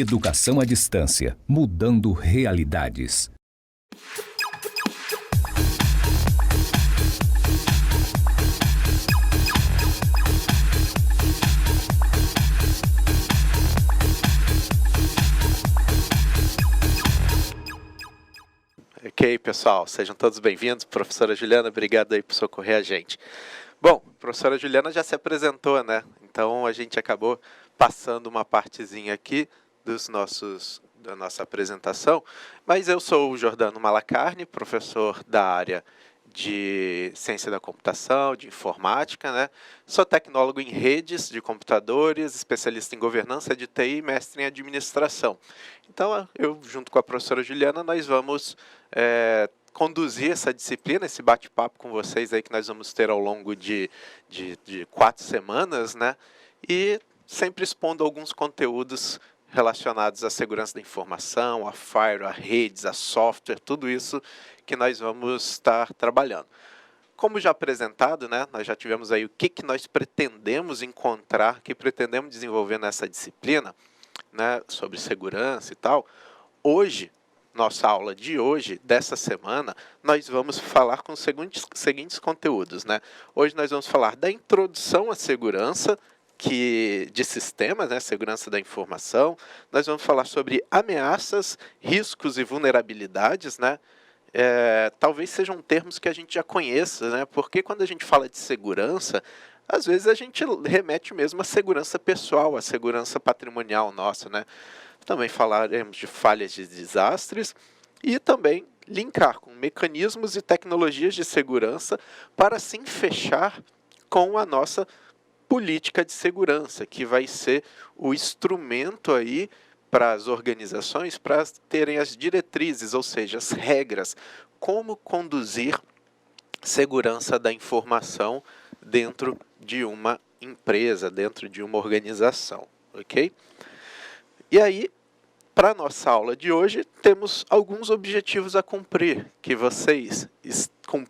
Educação à distância, mudando realidades. Ok, pessoal, sejam todos bem-vindos. Professora Juliana, obrigado aí por socorrer a gente. Bom, a professora Juliana já se apresentou, né? Então a gente acabou passando uma partezinha aqui da nossa apresentação, mas eu sou o Jordano Malacarne, professor da área de ciência da computação, de informática, né? Sou tecnólogo em redes de computadores, especialista em governança de TI e mestre em administração. Então, eu, junto com a professora Juliana, nós vamos conduzir essa disciplina, esse bate-papo com vocês aí que nós vamos ter ao longo de 4 semanas, né? E sempre expondo alguns conteúdos relacionados à segurança da informação, a firewall, a redes, a software, tudo isso que nós vamos estar trabalhando. Como já apresentado, né, nós já tivemos aí o que nós pretendemos encontrar, que pretendemos desenvolver nessa disciplina, né, sobre segurança e tal. Hoje, nossa aula de hoje, dessa semana, nós vamos falar com os seguintes conteúdos, né? Hoje nós vamos falar da introdução à segurança, de sistemas, né, segurança da informação. Nós vamos falar sobre ameaças, riscos e vulnerabilidades, né? Talvez sejam termos que a gente já conheça, né? Porque quando a gente fala de segurança, às vezes a gente remete mesmo à segurança pessoal, à segurança patrimonial nossa, né? Também falaremos de falhas de desastres e também linkar com mecanismos e tecnologias de segurança para assim fechar com a nossa política de segurança, que vai ser o instrumento aí para as organizações para terem as diretrizes, ou seja, as regras, como conduzir segurança da informação dentro de uma empresa, dentro de uma organização, ok? E aí, para a nossa aula de hoje, temos alguns objetivos a cumprir, que vocês,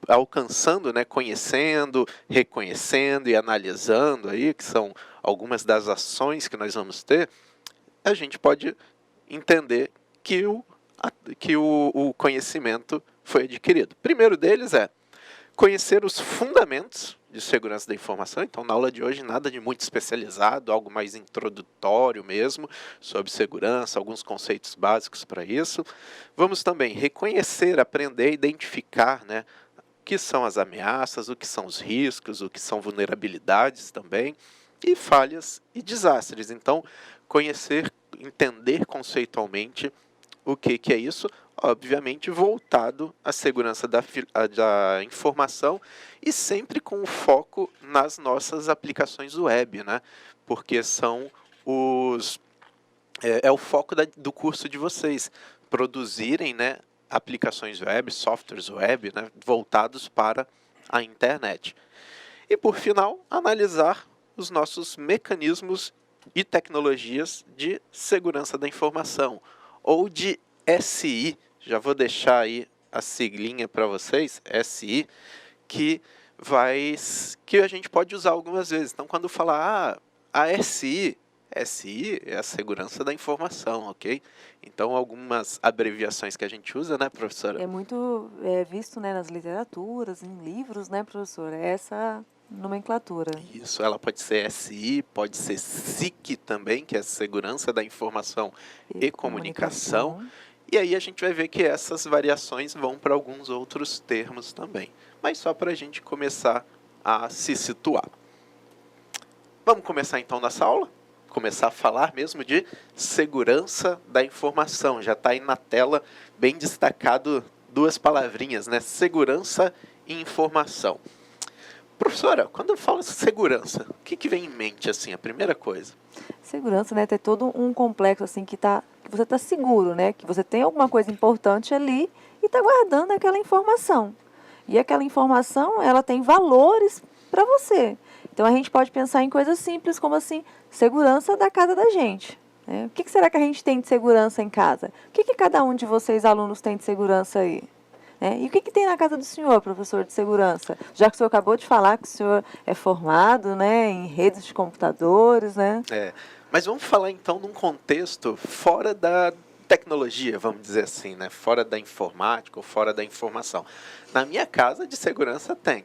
alcançando, né, conhecendo, reconhecendo e analisando, aí, que são algumas das ações que nós vamos ter, a gente pode entender que o conhecimento foi adquirido. O primeiro deles é conhecer os fundamentos de segurança da informação. Então, na aula de hoje, nada de muito especializado, algo mais introdutório mesmo, sobre segurança, alguns conceitos básicos para isso. Vamos também reconhecer, aprender, identificar, né, o que são as ameaças, o que são os riscos, o que são vulnerabilidades também, e falhas e desastres. Então, conhecer, entender conceitualmente o que é isso, obviamente voltado à segurança da informação e sempre com o foco nas nossas aplicações web, né? Porque são é o foco do curso de vocês, produzirem, né, aplicações web, softwares web, né, voltados para a internet. E por final, analisar os nossos mecanismos e tecnologias de segurança da informação, ou de SI, já vou deixar aí a siglinha para vocês, SI, que a gente pode usar algumas vezes. Então, quando falar, a SI é a segurança da informação, ok? Então, algumas abreviações que a gente usa, né, professora? É muito visto, né, nas literaturas, em livros, né, professor? É essa nomenclatura. Isso, ela pode ser SI, pode ser SIC também, que é Segurança da Informação e Comunicação. E aí a gente vai ver que essas variações vão para alguns outros termos também. Mas só para a gente começar a se situar. Vamos começar então nossa aula? Começar a falar mesmo de segurança da informação. Já está aí na tela bem destacado 2 palavrinhas, né? Segurança e informação. Professora, quando eu falo segurança, o que vem em mente, assim, a primeira coisa? Segurança, né, ter todo um complexo, assim, que você está seguro, né, que você tem alguma coisa importante ali e está guardando aquela informação. E aquela informação, ela tem valores para você. Então, a gente pode pensar em coisas simples, como, assim, segurança da casa da gente. Né? O que será que a gente tem de segurança em casa? O que cada um de vocês, alunos, tem de segurança aí? E o que tem na casa do senhor, professor de segurança? Já que o senhor acabou de falar que o senhor é formado, né, em redes de computadores, né? Mas vamos falar então num contexto fora da tecnologia, vamos dizer assim, né? Fora da informática ou fora da informação. Na minha casa de segurança tem.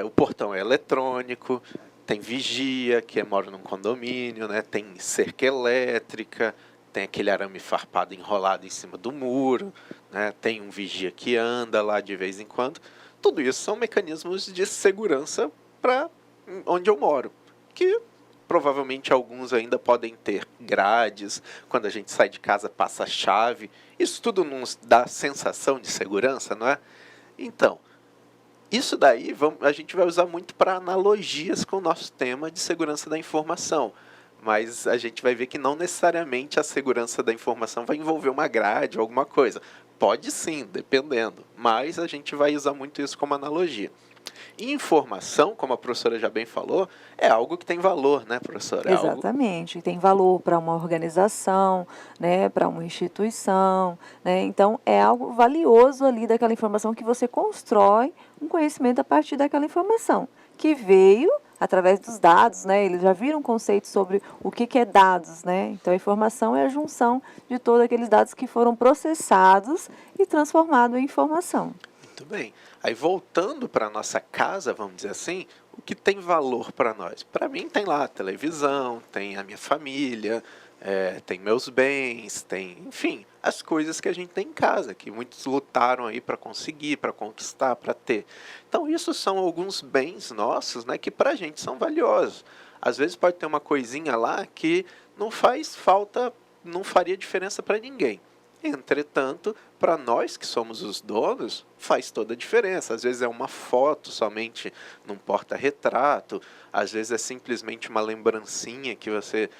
O portão é eletrônico, tem vigia, que eu moro num condomínio, né? Tem cerca elétrica, tem aquele arame farpado enrolado em cima do muro, né? Tem um vigia que anda lá de vez em quando. Tudo isso são mecanismos de segurança para onde eu moro, que provavelmente alguns ainda podem ter grades, quando a gente sai de casa passa a chave. Isso tudo nos dá sensação de segurança, não é? Então, isso daí a gente vai usar muito para analogias com o nosso tema de segurança da informação. Mas a gente vai ver que não necessariamente a segurança da informação vai envolver uma grade ou alguma coisa. Pode sim, dependendo, mas a gente vai usar muito isso como analogia. E informação, como a professora já bem falou, é algo que tem valor, né, professora? Exatamente, tem valor para uma organização, né, para uma instituição, né? Então é algo valioso ali daquela informação que você constrói um conhecimento a partir daquela informação, que veio através dos dados, né? Eles já viram um conceito sobre o que é dados, né? Então a informação é a junção de todos aqueles dados que foram processados e transformados em informação. Muito bem. Aí voltando para a nossa casa, vamos dizer assim, o que tem valor para nós? Para mim tem lá a televisão, tem a minha família, tem meus bens, tem, enfim, as coisas que a gente tem em casa, que muitos lutaram aí para conseguir, para conquistar, para ter. Então isso são alguns bens nossos, né, que para a gente são valiosos. Às vezes pode ter uma coisinha lá que não faz falta, não faria diferença para ninguém. Entretanto, para nós que somos os donos, faz toda a diferença. Às vezes é uma foto somente num porta-retrato, às vezes é simplesmente uma lembrancinha que você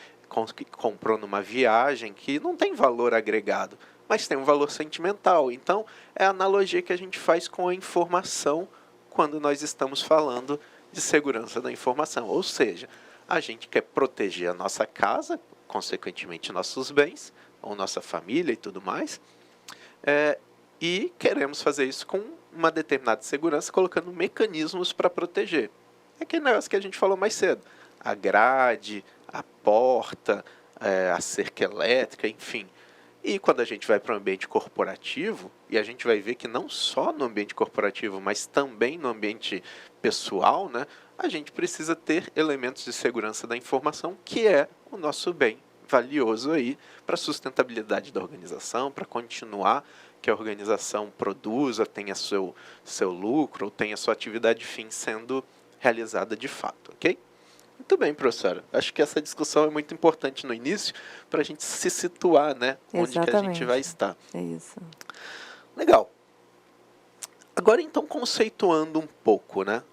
comprou numa viagem que não tem valor agregado, mas tem um valor sentimental. Então, é a analogia que a gente faz com a informação quando nós estamos falando de segurança da informação. Ou seja, a gente quer proteger a nossa casa, consequentemente nossos bens, ou nossa família e tudo mais, e queremos fazer isso com uma determinada segurança, colocando mecanismos para proteger. É aquele negócio que a gente falou mais cedo. A grade, a porta, a cerca elétrica, enfim. E quando a gente vai para o ambiente corporativo, e a gente vai ver que não só no ambiente corporativo, mas também no ambiente pessoal, né, a gente precisa ter elementos de segurança da informação, que é o nosso bem valioso aí para a sustentabilidade da organização, para continuar que a organização produza, tenha seu lucro, tenha sua atividade fim sendo realizada de fato, ok? Muito bem, professora. Acho que essa discussão é muito importante no início para a gente se situar, né? Onde que a gente vai estar. É isso. Legal. Agora, então, conceituando um pouco, né?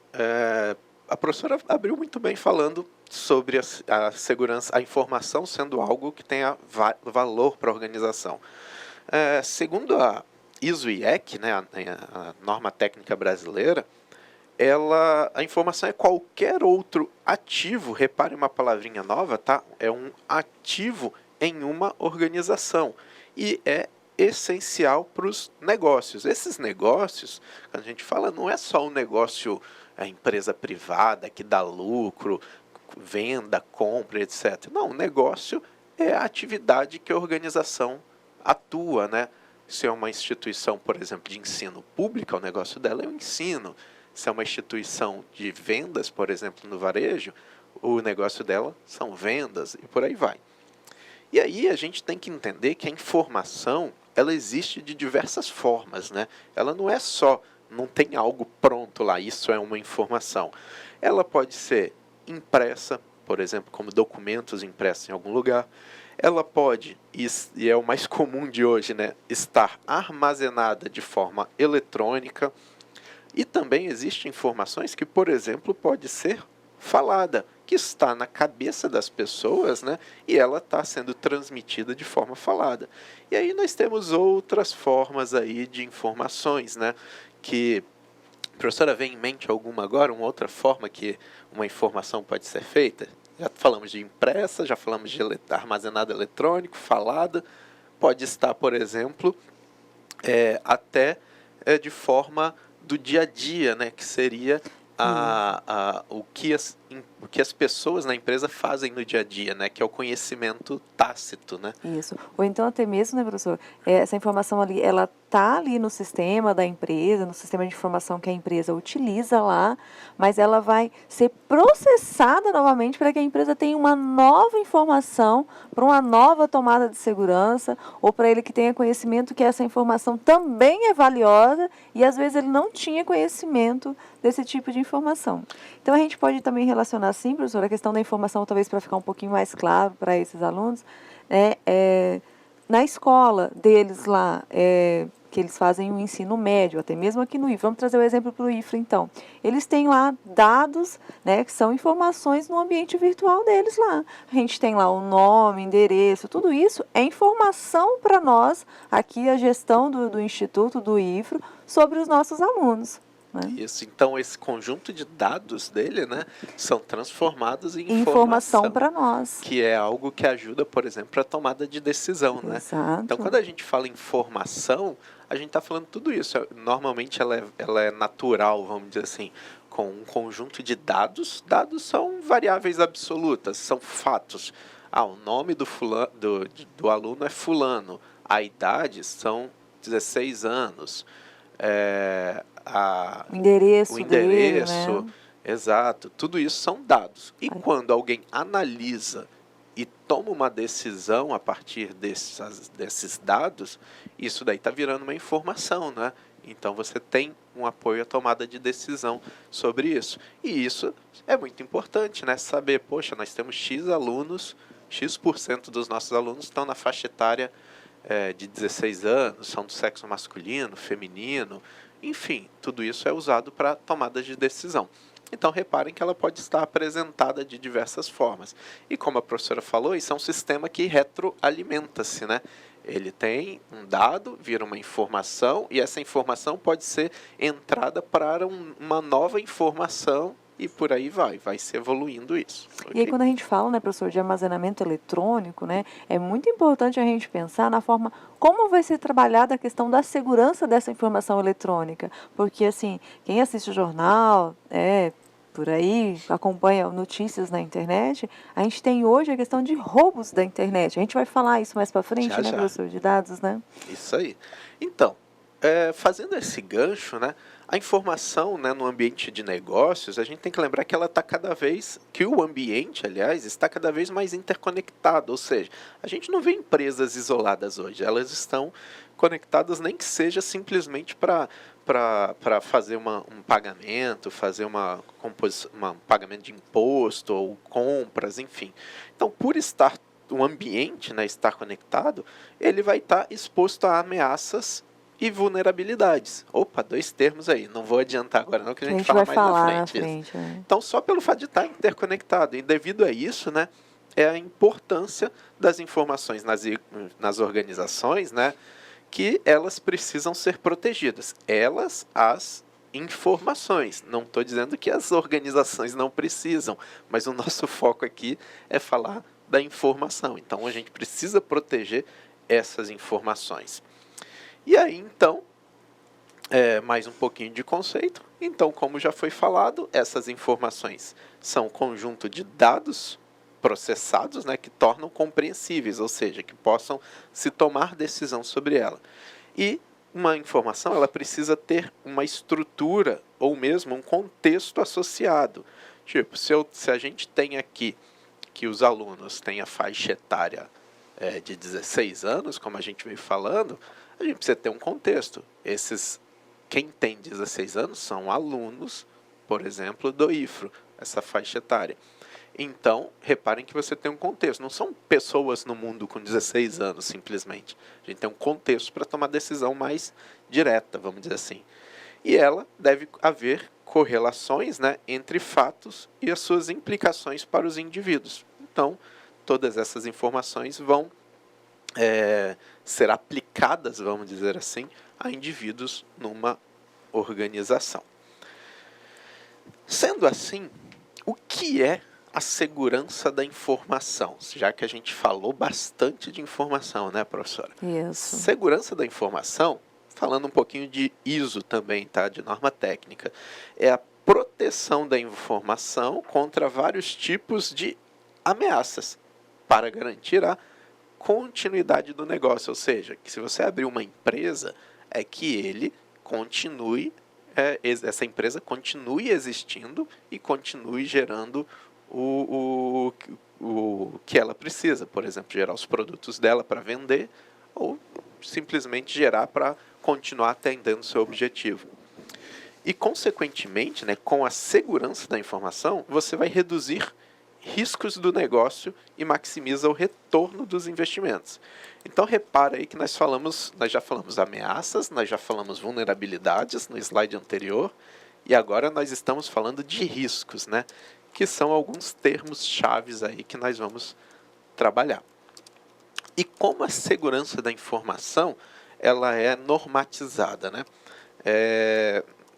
A professora abriu muito bem falando sobre a segurança, a informação sendo algo que tenha valor para a organização. Segundo a ISO-IEC, né, a norma técnica brasileira, a informação é qualquer outro ativo, repare uma palavrinha nova, tá? É um ativo em uma organização e é essencial para os negócios. Esses negócios, quando a gente fala, não é só um negócio, a empresa privada que dá lucro, venda, compra, etc. Não, o negócio é a atividade que a organização atua, né? Se é uma instituição, por exemplo, de ensino público, o negócio dela é o ensino. Se é uma instituição de vendas, por exemplo, no varejo, o negócio dela são vendas e por aí vai. E aí a gente tem que entender que a informação, ela existe de diversas formas, né? Ela não é só, não tem algo pronto lá, isso é uma informação. Ela pode ser impressa, por exemplo, como documentos impressos em algum lugar. Ela pode, e é o mais comum de hoje, né, estar armazenada de forma eletrônica. E também existem informações que, por exemplo, pode ser falada, que está na cabeça das pessoas, né, e ela está sendo transmitida de forma falada. E aí nós temos outras formas aí de informações, né, que a professora vem em mente alguma agora, uma outra forma que uma informação pode ser feita? Já falamos de impressa, já falamos de armazenada eletrônico, falada. Pode estar, por exemplo, até de forma do dia a dia, né, que seria o que as pessoas na empresa fazem no dia a dia, né? Que é o conhecimento tácito, né? Isso. Ou então até mesmo, né, professor, essa informação ali, ela tá ali no sistema da empresa, no sistema de informação que a empresa utiliza lá, mas ela vai ser processada novamente para que a empresa tenha uma nova informação, para uma nova tomada de segurança, ou para ele que tenha conhecimento que essa informação também é valiosa e às vezes ele não tinha conhecimento desse tipo de informação. Então a gente pode também relacionar assim, professor, a questão da informação, talvez para ficar um pouquinho mais claro para esses alunos, na escola deles lá, que eles fazem o ensino médio, até mesmo aqui no IFRA. Vamos trazer o exemplo para o IFRA, então. Eles têm lá dados, né, que são informações no ambiente virtual deles lá. A gente tem lá o nome, endereço, tudo isso é informação para nós, aqui a gestão do Instituto, do IFRA, sobre os nossos alunos. Isso, então esse conjunto de dados dele, né, são transformados em informação para nós. Que é algo que ajuda, por exemplo, para a tomada de decisão, né? Exato. Então, quando a gente fala em informação, a gente está falando tudo isso. Normalmente ela é natural, vamos dizer assim, com um conjunto de dados. Dados são variáveis absolutas, são fatos. O nome do aluno é fulano, a idade são 16 anos. O endereço dele, né? Exato, tudo isso são dados. E quando alguém analisa e toma uma decisão a partir desses dados, isso daí está virando uma informação, né? Então você tem um apoio à tomada de decisão sobre isso. E isso é muito importante, né? Saber, poxa, nós temos X alunos, X% dos nossos alunos estão na faixa etária de 16 anos, são do sexo masculino, feminino, enfim, tudo isso é usado para tomadas de decisão. Então, reparem que ela pode estar apresentada de diversas formas. E como a professora falou, isso é um sistema que retroalimenta-se, né? Ele tem um dado, vira uma informação, e essa informação pode ser entrada para uma nova informação, e por aí vai se evoluindo isso. E aí quando a gente fala, né, professor, de armazenamento eletrônico, né, é muito importante a gente pensar na forma como vai ser trabalhada a questão da segurança dessa informação eletrônica. Porque, assim, quem assiste o jornal, por aí, acompanha notícias na internet, a gente tem hoje a questão de roubos da internet. A gente vai falar isso mais para frente, né, professor, de dados, né? Isso aí. Então, fazendo esse gancho, né, a informação, né, no ambiente de negócios, a gente tem que lembrar que o ambiente, aliás, está cada vez mais interconectado, ou seja, a gente não vê empresas isoladas hoje, elas estão conectadas nem que seja simplesmente para fazer um pagamento, fazer um pagamento de imposto ou compras, enfim. Então, por estar o ambiente, né, estar conectado, ele vai estar exposto a ameaças e vulnerabilidades. Opa, 2 termos aí. Não vou adiantar agora não, que a gente fala mais na frente. Então, só pelo fato de estar interconectado. E devido a isso, né, é a importância das informações nas organizações, né, que elas precisam ser protegidas. As informações. Não estou dizendo que as organizações não precisam, mas o nosso foco aqui é falar da informação. Então, a gente precisa proteger essas informações. E aí, então, mais um pouquinho de conceito. Então, como já foi falado, essas informações são um conjunto de dados processados, né, que tornam compreensíveis, ou seja, que possam se tomar decisão sobre ela. E uma informação, ela precisa ter uma estrutura ou mesmo um contexto associado. Tipo, se a gente tem aqui que os alunos têm a faixa etária de 16 anos, como a gente veio falando, a gente precisa ter um contexto. Quem tem 16 anos são alunos, por exemplo, do IFRO, essa faixa etária. Então, reparem que você tem um contexto. Não são pessoas no mundo com 16 anos, simplesmente. A gente tem um contexto para tomar decisão mais direta, vamos dizer assim. E ela deve haver correlações, né, entre fatos e as suas implicações para os indivíduos. Então, todas essas informações vão ser aplicadas, vamos dizer assim, a indivíduos numa organização. Sendo assim, o que é a segurança da informação? Já que a gente falou bastante de informação, né, professora? Isso. Segurança da informação, falando um pouquinho de ISO também, tá? De norma técnica, é a proteção da informação contra vários tipos de ameaças para garantir a continuidade do negócio. Ou seja, que se você abrir uma empresa, é que ele continue, essa empresa continue existindo e continue gerando o que ela precisa. Por exemplo, gerar os produtos dela para vender ou simplesmente gerar para continuar atendendo o seu objetivo. E, consequentemente, né, com a segurança da informação, você vai reduzir riscos do negócio e maximiza o retorno dos investimentos. Então, repara aí que nós já falamos ameaças, nós já falamos vulnerabilidades no slide anterior, e agora nós estamos falando de riscos, né, que são alguns termos chaves aí que nós vamos trabalhar. E como a segurança da informação ela é normatizada, né?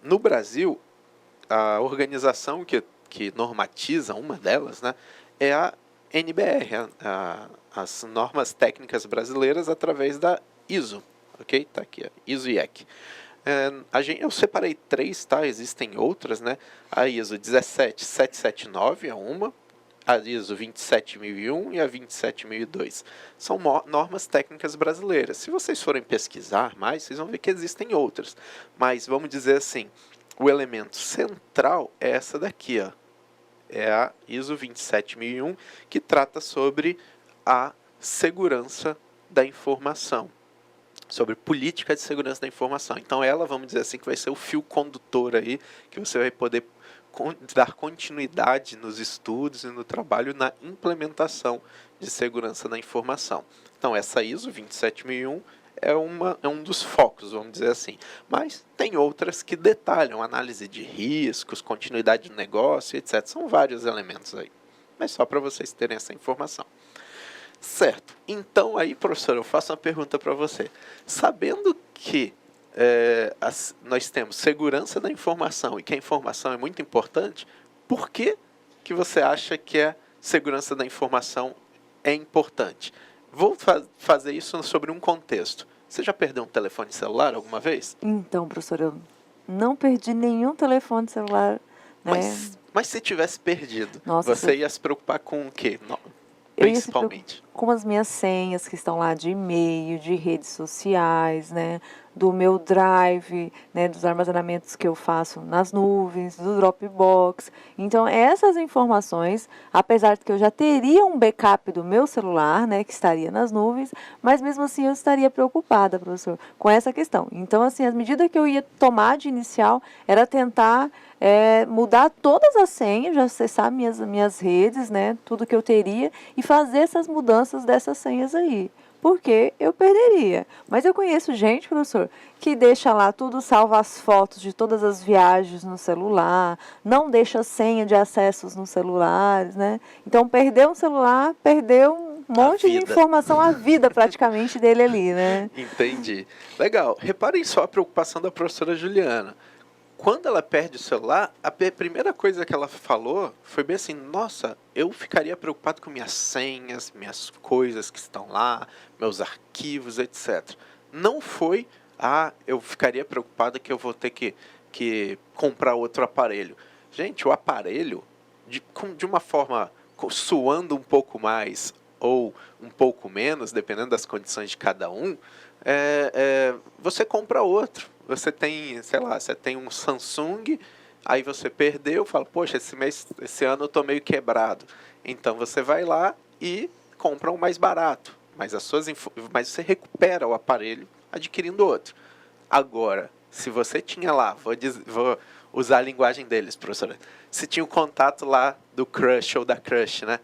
No Brasil, a organização que normatiza, uma delas, né, é a NBR, as normas técnicas brasileiras através da ISO, ok? Tá aqui, ISO e IEC. Eu separei 3, tá? Existem outras, né? A ISO 17779 é uma, a ISO 27001 e a 27002. São normas técnicas brasileiras. Se vocês forem pesquisar mais, vocês vão ver que existem outras. Mas vamos dizer assim, o elemento central é essa daqui, ó. É a ISO 27001, que trata sobre a segurança da informação, sobre política de segurança da informação. Então ela, vamos dizer assim, que vai ser o fio condutor aí, que você vai poder dar continuidade nos estudos e no trabalho na implementação de segurança da informação. Então essa ISO 27001 é um dos focos, vamos dizer assim. Mas tem outras que detalham análise de riscos, continuidade do negócio, etc. São vários elementos aí. Mas só para vocês terem essa informação. Certo. Então aí, professor, eu faço uma pergunta para você. Sabendo que nós temos segurança da informação e que a informação é muito importante, por que você acha que a segurança da informação é importante? Vou fazer isso sobre um contexto. Você já perdeu um telefone celular alguma vez? Então, professor, eu não perdi nenhum telefone celular, né? Mas se tivesse perdido, Nossa, você ia se preocupar com o quê? Eu ia se Principalmente. com as minhas senhas que estão lá de e-mail, de redes sociais, né, do meu drive, né, dos armazenamentos que eu faço nas nuvens, do Dropbox. Então, essas informações, apesar de que eu já teria um backup do meu celular, né, que estaria nas nuvens, mas mesmo assim eu estaria preocupada, professor, com essa questão. Então, assim, a medida que eu ia tomar de inicial era tentar mudar todas as senhas, já acessar minhas redes, né, tudo que eu teria, e fazer essas mudanças dessas senhas aí. Porque eu perderia. Mas eu conheço gente, professor, que deixa lá tudo, salva as fotos de todas as viagens no celular, não deixa senha de acessos nos celulares, né? Então, perdeu um celular, perdeu um monte de informação, a vida praticamente dele ali, né? Entendi. Legal. Reparem só a preocupação da professora Juliana. Quando ela perde o celular, a primeira coisa que ela falou foi bem assim, nossa, eu ficaria preocupado com minhas senhas, minhas coisas que estão lá, meus arquivos, etc. Não foi, eu ficaria preocupado que eu vou ter que comprar outro aparelho. Gente, o aparelho, de uma forma suando um pouco mais ou um pouco menos, dependendo das condições de cada um, você compra outro. Você tem, sei lá, você tem um Samsung, aí você perdeu, fala, poxa, esse ano eu estou meio quebrado. Então você vai lá e compra um mais barato, mas mas você recupera o aparelho adquirindo outro. Agora, se você tinha lá, vou usar a linguagem deles, professora, se tinha o contato lá do crush ou da crush, né?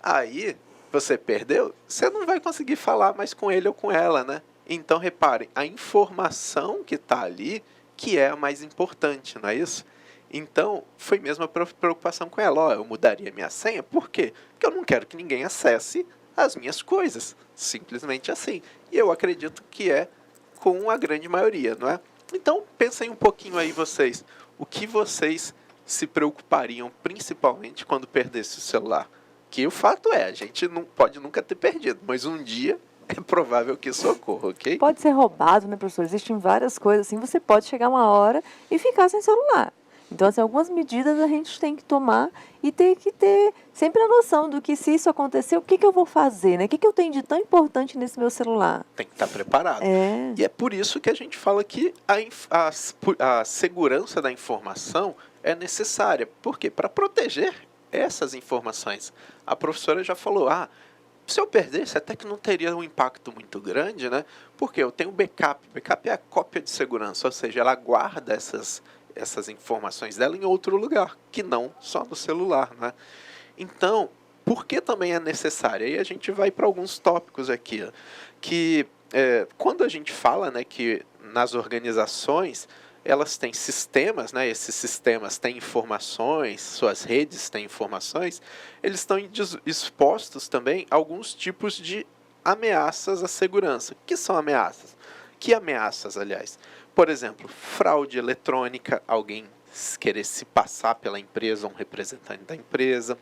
Aí você perdeu, você não vai conseguir falar mais com ele ou com ela, né? Então, reparem, a informação que está ali que é a mais importante, não é isso? Então, foi mesmo a preocupação com ela. Eu mudaria minha senha, por quê? Porque eu não quero que ninguém acesse as minhas coisas. Simplesmente assim. E eu acredito que é com a grande maioria, não é? Então, pensem um pouquinho aí vocês. O que vocês se preocupariam principalmente quando perdesse o celular? Que o fato a gente não pode nunca ter perdido, mas um dia é provável que isso ocorra, ok? Pode ser roubado, né, professor? Existem várias coisas assim. Você pode chegar uma hora e ficar sem celular. Então, assim, algumas medidas a gente tem que tomar e ter que ter sempre a noção do que, se isso acontecer, o que, que eu vou fazer, né? O que, que eu tenho de tão importante nesse meu celular? Tem que estar preparado. É. E é por isso que a gente fala que a segurança da informação é necessária. Por quê? Para proteger essas informações. A professora já falou, se eu perdesse, até que não teria um impacto muito grande, né? Porque eu tenho backup. Backup é a cópia de segurança, ou seja, ela guarda essas informações dela em outro lugar, que não só no celular, né? Então, por que também é necessário? Aí a gente vai para alguns tópicos aqui, ó, que quando a gente fala, né, que nas organizações elas têm sistemas, né, esses sistemas têm informações, suas redes têm informações, eles estão expostos também a alguns tipos de ameaças à segurança. O que são ameaças? Que ameaças, aliás? Por exemplo, fraude eletrônica, alguém querer se passar pela empresa, um representante da empresa.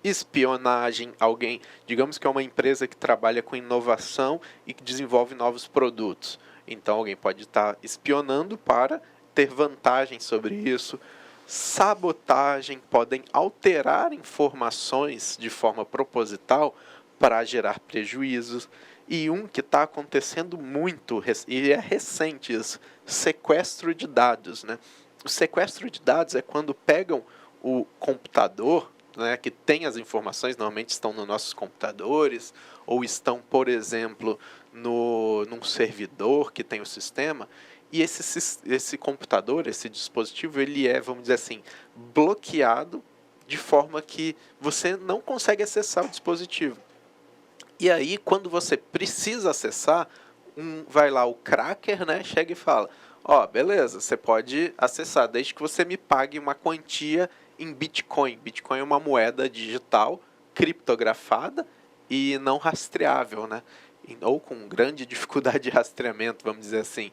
Espionagem, alguém, digamos que é uma empresa que trabalha com inovação e que desenvolve novos produtos. Então, alguém pode estar espionando para ter vantagem sobre isso. Sabotagem, podem alterar informações de forma proposital para gerar prejuízos. E um que está acontecendo muito, e é recente isso, sequestro de dados, né? O sequestro de dados é quando pegam o computador, né, que tem as informações, normalmente estão nos nossos computadores, ou estão, por exemplo, num servidor que tem o sistema, e esse computador, esse dispositivo, ele é, vamos dizer assim, bloqueado de forma que você não consegue acessar o dispositivo. E aí, quando você precisa acessar, vai lá o cracker, né, chega e fala, beleza, você pode acessar, desde que você me pague uma quantia em Bitcoin. Bitcoin é uma moeda digital, criptografada e não rastreável, né? Ou com grande dificuldade de rastreamento, vamos dizer assim.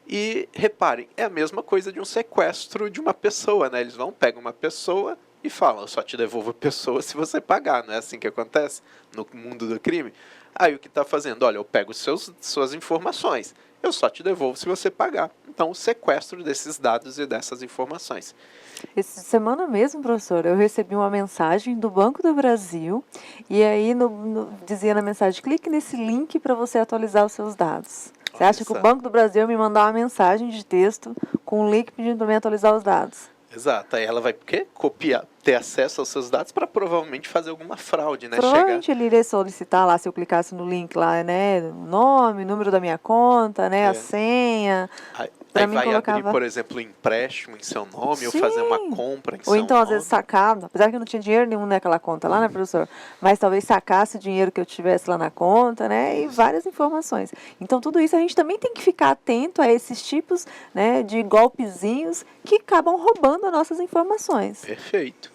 E reparem, é a mesma coisa de um sequestro de uma pessoa, né? Eles pegam uma pessoa e falam, eu só te devolvo a pessoa se você pagar, não é assim que acontece no mundo do crime? Aí o que está fazendo? Olha, eu pego suas informações, eu só te devolvo se você pagar. Então, o sequestro desses dados e dessas informações. Essa semana mesmo, professor, eu recebi uma mensagem do Banco do Brasil e aí dizia na mensagem, clique nesse link para você atualizar os seus dados. Você acha que o Banco do Brasil me mandar uma mensagem de texto com um link pedindo para mim atualizar os dados? Exato, aí ela vai copiar, ter acesso aos seus dados para provavelmente fazer alguma fraude, né? Provavelmente ele iria solicitar lá, se eu clicasse no link lá, né, nome, número da minha conta, né, a senha. Aí vai abrir, por exemplo, um empréstimo em seu nome. Sim. Ou fazer uma compra em seu nome. Ou então, às vezes, sacar, apesar que eu não tinha dinheiro nenhum naquela conta lá, né, professor? Mas talvez sacasse o dinheiro que eu tivesse lá na conta, né, e várias informações. Então, tudo isso a gente também tem que ficar atento a esses tipos, né, de golpezinhos que acabam roubando as nossas informações. Perfeito.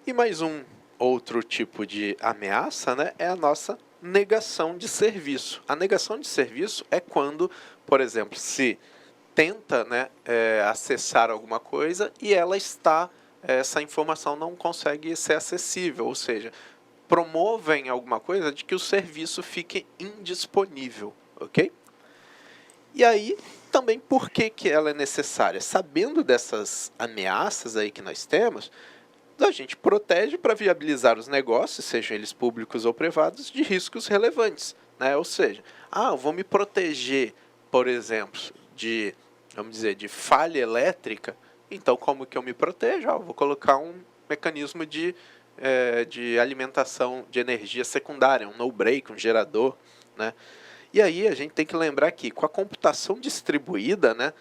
E mais um outro tipo de ameaça, né, é a nossa negação de serviço. A negação de serviço é quando, por exemplo, se tenta, né, acessar alguma coisa e essa informação não consegue ser acessível, ou seja, promovem alguma coisa de que o serviço fique indisponível, ok? E aí, também por que ela é necessária? Sabendo dessas ameaças aí que nós temos, a gente protege para viabilizar os negócios, sejam eles públicos ou privados, de riscos relevantes, né? Ou seja, eu vou me proteger, por exemplo, vamos dizer, de falha elétrica, então como que eu me protejo? Eu vou colocar um mecanismo de alimentação de energia secundária, um no-break, um gerador, né? E aí a gente tem que lembrar que com a computação distribuída, né,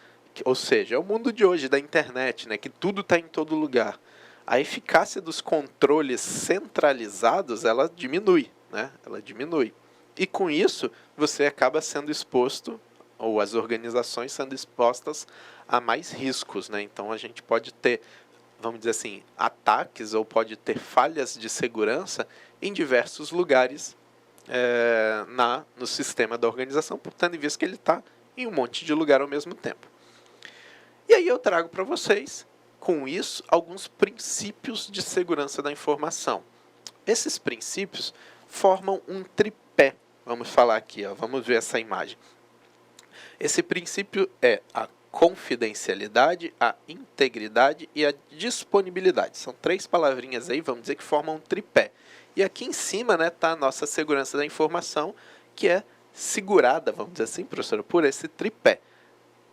ou seja, é o mundo de hoje da internet, né, que tudo está em todo lugar, a eficácia dos controles centralizados, ela diminui, né? Ela diminui. E com isso, você acaba sendo exposto, ou as organizações sendo expostas a mais riscos, né? Então, a gente pode ter, vamos dizer assim, ataques ou pode ter falhas de segurança em diversos lugares no sistema da organização, tendo em vista que ele está em um monte de lugar ao mesmo tempo. E aí eu trago para vocês, com isso, alguns princípios de segurança da informação. Esses princípios formam um tripé. Vamos falar aqui, vamos ver essa imagem. Esse princípio é a confidencialidade, a integridade e a disponibilidade. São 3 palavrinhas aí, vamos dizer, que formam um tripé. E aqui em cima, né, tá a nossa segurança da informação, que é segurada, vamos dizer assim, professor, por esse tripé.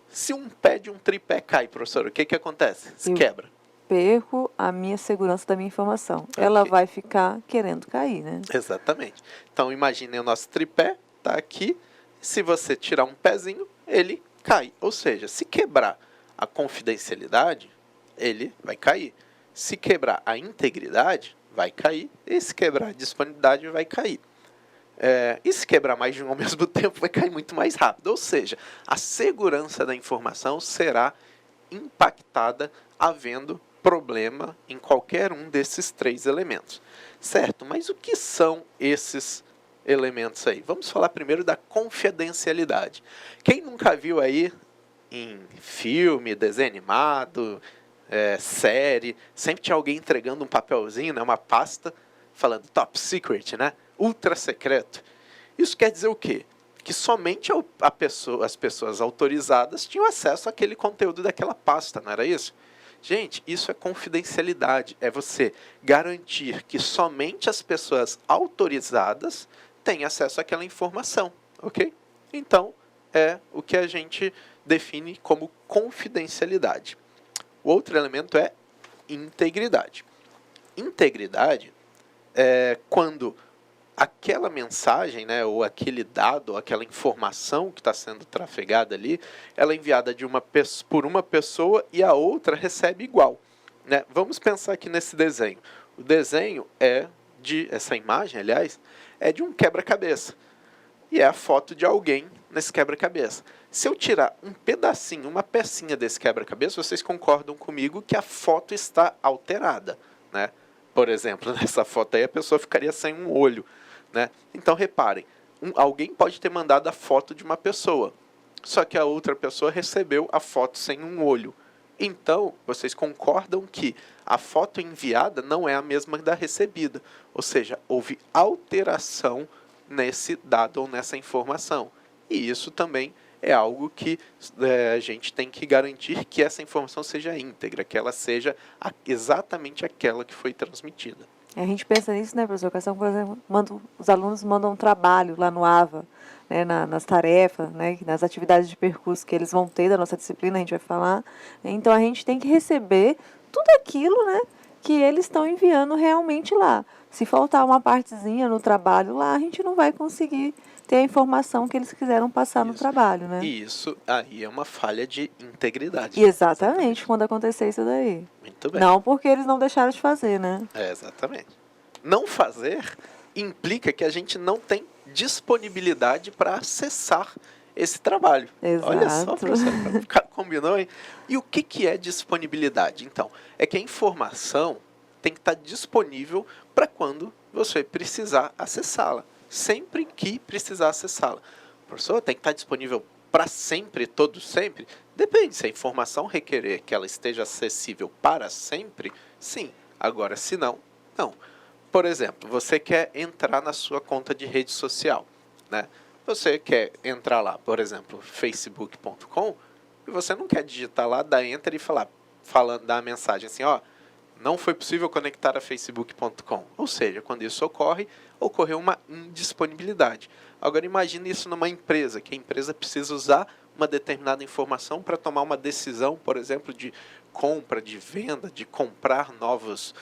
Se um pé de um tripé cai, professor, o que que acontece? Se quebra. Perco a minha segurança da minha informação. Ela vai ficar querendo cair, né? Exatamente. Então, imaginem o nosso tripé, tá aqui. Se você tirar um pezinho, ele cai. Ou seja, se quebrar a confidencialidade, ele vai cair. Se quebrar a integridade, vai cair. E se quebrar a disponibilidade, vai cair. E se quebrar mais de um ao mesmo tempo, vai cair muito mais rápido. Ou seja, a segurança da informação será impactada havendo problema em qualquer um desses 3 elementos. Certo, mas o que são esses elementos aí? Vamos falar primeiro da confidencialidade. Quem nunca viu aí em filme, desenho animado, série, sempre tinha alguém entregando um papelzinho, né, uma pasta, falando top secret, né? Ultra secreto. Isso quer dizer o quê? Que somente as pessoas autorizadas tinham acesso àquele conteúdo daquela pasta, não era isso? Gente, isso é confidencialidade. É você garantir que somente as pessoas autorizadas têm acesso àquela informação, ok? Então, é o que a gente define como confidencialidade. O outro elemento é integridade. Integridade é quando aquela mensagem, né, ou aquele dado, ou aquela informação que está sendo trafegada ali, ela é enviada por uma pessoa e a outra recebe igual. Né? Vamos pensar aqui nesse desenho. O desenho essa imagem, aliás, é de um quebra-cabeça. E é a foto de alguém nesse quebra-cabeça. Se eu tirar um pedacinho, uma pecinha desse quebra-cabeça, vocês concordam comigo que a foto está alterada, né? Por exemplo, nessa foto aí a pessoa ficaria sem um olho, né? Então, reparem, alguém pode ter mandado a foto de uma pessoa, só que a outra pessoa recebeu a foto sem um olho. Então, vocês concordam que a foto enviada não é a mesma da recebida, ou seja, houve alteração nesse dado ou nessa informação. E isso também é algo que a gente tem que garantir que essa informação seja íntegra, que ela seja exatamente aquela que foi transmitida. A gente pensa nisso, né, professor? Questão, por exemplo, os alunos mandam um trabalho lá no AVA, né, nas tarefas, né, nas atividades de percurso que eles vão ter da nossa disciplina, a gente vai falar. Então, a gente tem que receber tudo aquilo, né, que eles estão enviando realmente lá. Se faltar uma partezinha no trabalho lá, a gente não vai conseguir ter a informação que eles quiseram passar no trabalho, né? E isso aí é uma falha de integridade. Exatamente, quando acontecer isso daí. Muito bem. Não porque eles não deixaram de fazer, né? Exatamente. Não fazer implica que a gente não tem disponibilidade para acessar esse trabalho. Exato. Olha só, professor, combinou, hein? E o que é disponibilidade? Então, é que a informação tem que estar disponível para quando você precisar acessá-la. Sempre que precisar acessá-la. Professor, tem que estar disponível para sempre, todo sempre? Depende, se a informação requerer que ela esteja acessível para sempre, sim. Agora, se não, não. Por exemplo, você quer entrar na sua conta de rede social, né? Você quer entrar lá, por exemplo, facebook.com, e você não quer digitar lá, dar enter e dar a mensagem assim, ó, não foi possível conectar a facebook.com. Ou seja, quando isso ocorreu uma indisponibilidade. Agora imagine isso numa empresa, que a empresa precisa usar uma determinada informação para tomar uma decisão, por exemplo, de compra, de venda, de comprar novos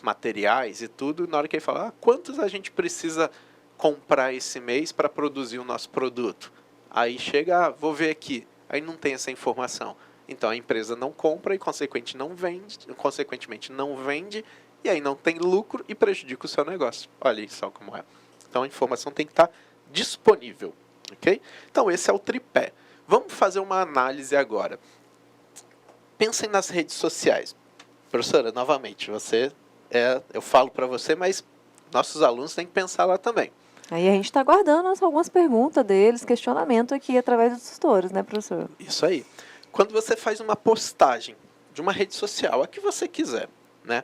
materiais e tudo. Na hora que ele fala, quantos a gente precisa comprar esse mês para produzir o nosso produto? Aí chega, vou ver aqui. Aí não tem essa informação. Então a empresa não compra e consequentemente não vende, e aí não tem lucro e prejudica o seu negócio. Olha aí só como é. Então a informação tem que estar disponível, ok? Então esse é o tripé. Vamos fazer uma análise agora. Pensem nas redes sociais. Professora, novamente, eu falo para você, mas nossos alunos têm que pensar lá também. Aí a gente está aguardando algumas perguntas deles, questionamento aqui através dos tutores, né, professor? Isso aí. Quando você faz uma postagem de uma rede social, a que você quiser, né?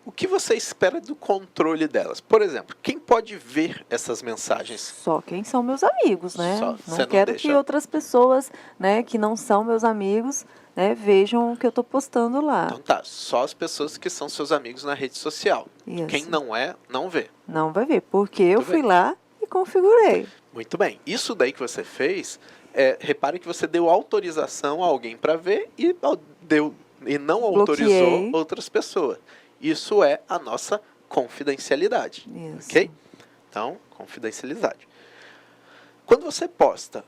o que você espera do controle delas? Por exemplo, quem pode ver essas mensagens? Só quem são meus amigos, né? Só, você Não não quero deixa- que outras pessoas, né, que não são meus amigos, né, vejam o que eu estou postando lá. Então tá, só as pessoas que são seus amigos na rede social. Isso. Quem não é, não vê. Não vai ver, porque eu Muito fui bem. lá e configurei. Muito bem. Isso daí que você fez, repare que você deu autorização a alguém para ver e não autorizou Bloqueei. outras pessoas. Isso é a nossa confidencialidade. Isso. Ok? Então, confidencialidade. Quando você posta,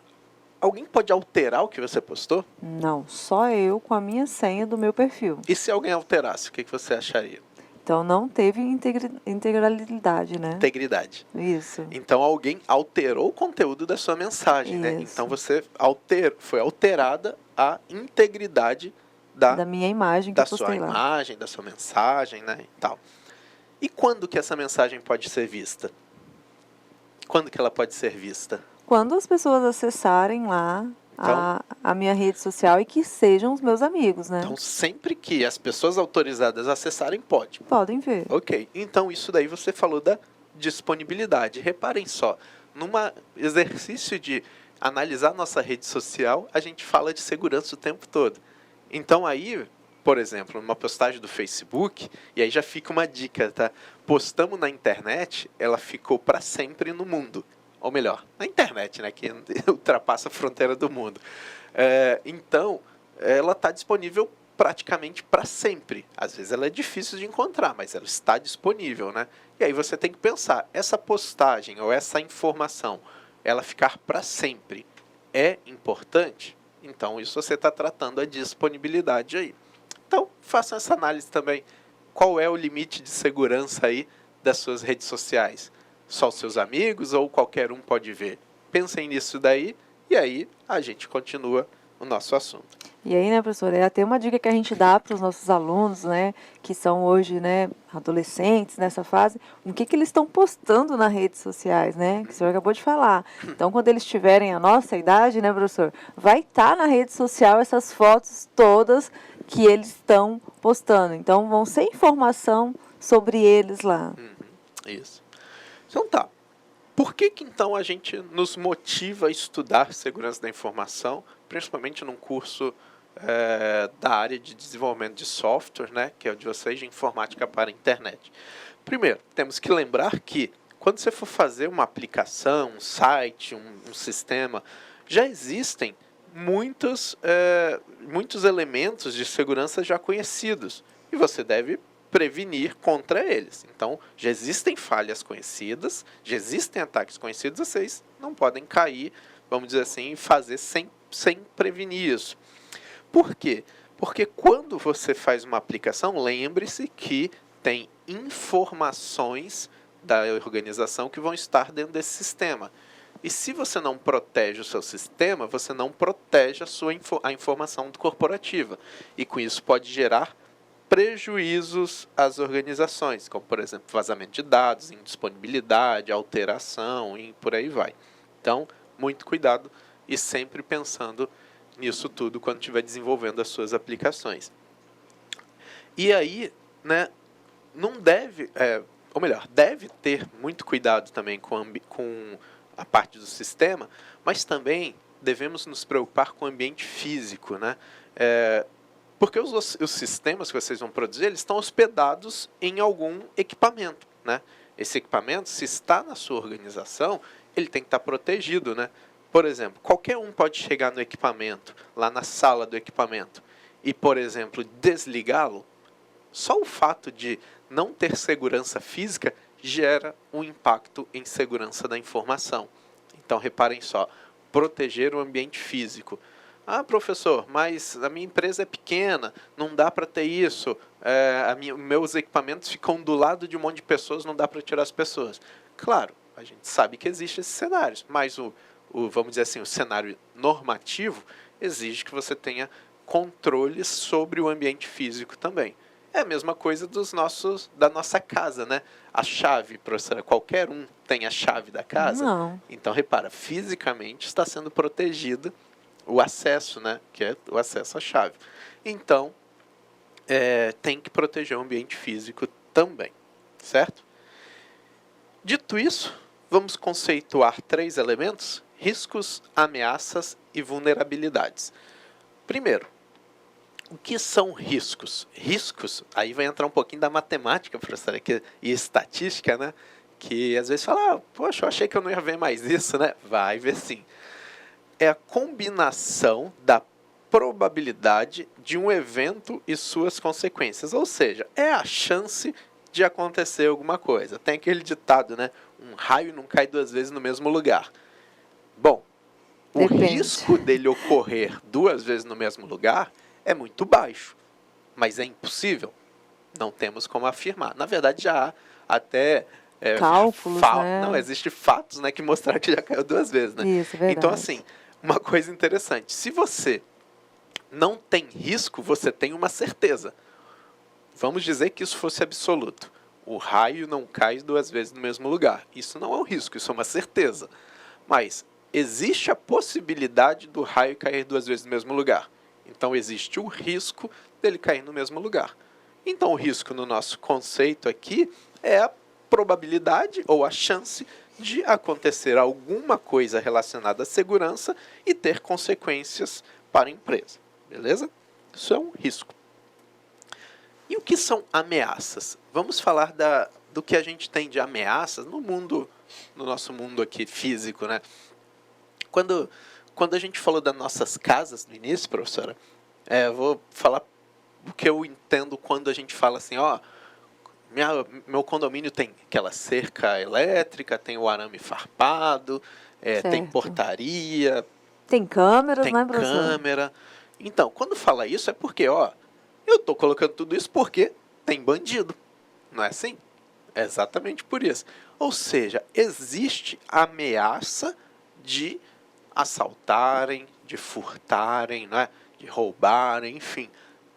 alguém pode alterar o que você postou? Não, só eu com a minha senha do meu perfil. E se alguém alterasse, o que você acharia? Então não teve integralidade, né? Integridade. Isso. Então alguém alterou o conteúdo da sua mensagem, né? Isso. Então você foi alterada a integridade Da minha imagem que da eu sua postei lá. imagem, da sua mensagem, né? E tal. E quando que essa mensagem pode ser vista? Quando que ela pode ser vista? Quando as pessoas acessarem lá Então- a minha rede social e que sejam os meus amigos, né? Então sempre que as pessoas autorizadas acessarem, pode. Podem ver. Ok, então isso daí você falou da disponibilidade. Reparem só, num exercício de analisar nossa rede social, a gente fala de segurança o tempo todo. Então aí, por exemplo, numa postagem do Facebook, e aí já fica uma dica, tá? Postamos na internet, ela ficou para sempre no mundo. Ou melhor, na internet, né? Que ultrapassa a fronteira do mundo. Então, ela está disponível praticamente para sempre. Às vezes ela é difícil de encontrar, mas ela está disponível, né? E aí você tem que pensar, essa postagem ou essa informação, ela ficar para sempre é importante? Então isso você está tratando a disponibilidade aí. Então faça essa análise também. Qual é o limite de segurança aí das suas redes sociais? Só os seus amigos ou qualquer um pode ver? Pensem nisso daí e aí a gente continua o nosso assunto. E aí, né, professora, é até uma dica que a gente dá para os nossos alunos, né, que são hoje, né, adolescentes nessa fase, o que eles estão postando nas redes sociais, né, que o senhor acabou de falar. Então, quando eles tiverem a nossa idade, né, professor, vai estar na rede social essas fotos todas que eles estão postando. Então, vão ser informação sobre eles lá. Isso. Então tá. Por que então a gente nos motiva a estudar segurança da informação, principalmente num curso da área de desenvolvimento de software, né, que é o de vocês, de informática para a internet? Primeiro, temos que lembrar que quando você for fazer uma aplicação, um site, um sistema, já existem muitos elementos de segurança já conhecidos e você deve prevenir contra eles. Então, já existem falhas conhecidas, já existem ataques conhecidos, vocês não podem cair, vamos dizer assim, e fazer sem prevenir isso. Por quê? Porque quando você faz uma aplicação, lembre-se que tem informações da organização que vão estar dentro desse sistema. E se você não protege o seu sistema, você não protege a informação corporativa. E com isso pode gerar prejuízos às organizações, como, por exemplo, vazamento de dados, indisponibilidade, alteração e por aí vai. Então, muito cuidado e sempre pensando nisso tudo quando estiver desenvolvendo as suas aplicações. E aí, né, não deve, ou melhor, deve ter muito cuidado também com a parte do sistema, mas também devemos nos preocupar com o ambiente físico, né? Porque os sistemas que vocês vão produzir, eles estão hospedados em algum equipamento, né? Esse equipamento, se está na sua organização, ele tem que estar protegido, né? Por exemplo, qualquer um pode chegar no equipamento, lá na sala do equipamento, e, por exemplo, desligá-lo. Só o fato de não ter segurança física gera um impacto em segurança da informação. Então, reparem só, proteger o ambiente físico. Ah, professor, mas a minha empresa é pequena, não dá para ter isso, meus equipamentos ficam do lado de um monte de pessoas, não dá para tirar as pessoas. Claro, a gente sabe que existem esses cenários, mas vamos dizer assim, o cenário normativo exige que você tenha controles sobre o ambiente físico também. É a mesma coisa da nossa casa, né? A chave, professora, qualquer um tem a chave da casa? Não. Então, repara, fisicamente está sendo protegido o acesso, né? Que é o acesso à chave. Então, tem que proteger o ambiente físico também, certo? Dito isso, vamos conceituar 3 elementos: riscos, ameaças e vulnerabilidades. Primeiro, o que são riscos? Riscos, aí vai entrar um pouquinho da matemática, professora, e estatística, né? Que às vezes fala, poxa, eu achei que eu não ia ver mais isso, né? Vai ver sim. É a combinação da probabilidade de um evento e suas consequências. Ou seja, é a chance de acontecer alguma coisa. Tem aquele ditado, né? Um raio não cai 2 vezes no mesmo lugar. Bom, o risco dele ocorrer 2 vezes no mesmo lugar é muito baixo, mas é impossível. Não temos como afirmar. Na verdade, já há até cálculos, né? Não, existe fatos, né, que mostraram que já caiu 2 vezes, né? Isso, é verdade. Então, assim, uma coisa interessante, se você não tem risco, você tem uma certeza. Vamos dizer que isso fosse absoluto. O raio não cai 2 vezes no mesmo lugar. Isso não é um risco, isso é uma certeza. Mas existe a possibilidade do raio cair 2 vezes no mesmo lugar. Então, existe o risco dele cair no mesmo lugar. Então, o risco no nosso conceito aqui é a probabilidade ou a chance de acontecer alguma coisa relacionada à segurança e ter consequências para a empresa. Beleza? Isso é um risco. E o que são ameaças? Vamos falar do que a gente tem de ameaças no nosso mundo aqui físico, né? Quando a gente falou das nossas casas no início, professora, eu vou falar o que eu entendo quando a gente fala assim, ó, meu condomínio tem aquela cerca elétrica, tem o arame farpado, tem portaria, tem câmeras, tem né, professor? câmera. Então, quando fala isso é porque, ó, eu estou colocando tudo isso porque tem bandido, não é assim? É exatamente por isso. Ou seja, existe ameaça de assaltarem, de furtarem, né, de roubarem, enfim,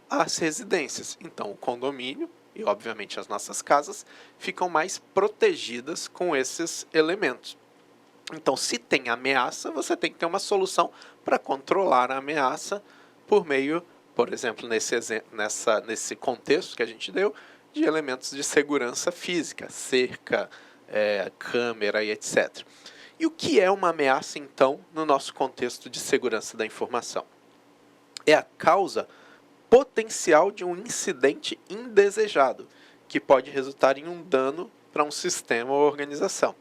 as residências. Então, o condomínio e, obviamente, as nossas casas ficam mais protegidas com esses elementos. Então, se tem ameaça, você tem que ter uma solução para controlar a ameaça por meio, por exemplo, nesse contexto que a gente deu, de elementos de segurança física, cerca, câmera e etc. E o que é uma ameaça, então, no nosso contexto de segurança da informação? É a causa potencial de um incidente indesejado, que pode resultar em um dano para um sistema ou organização.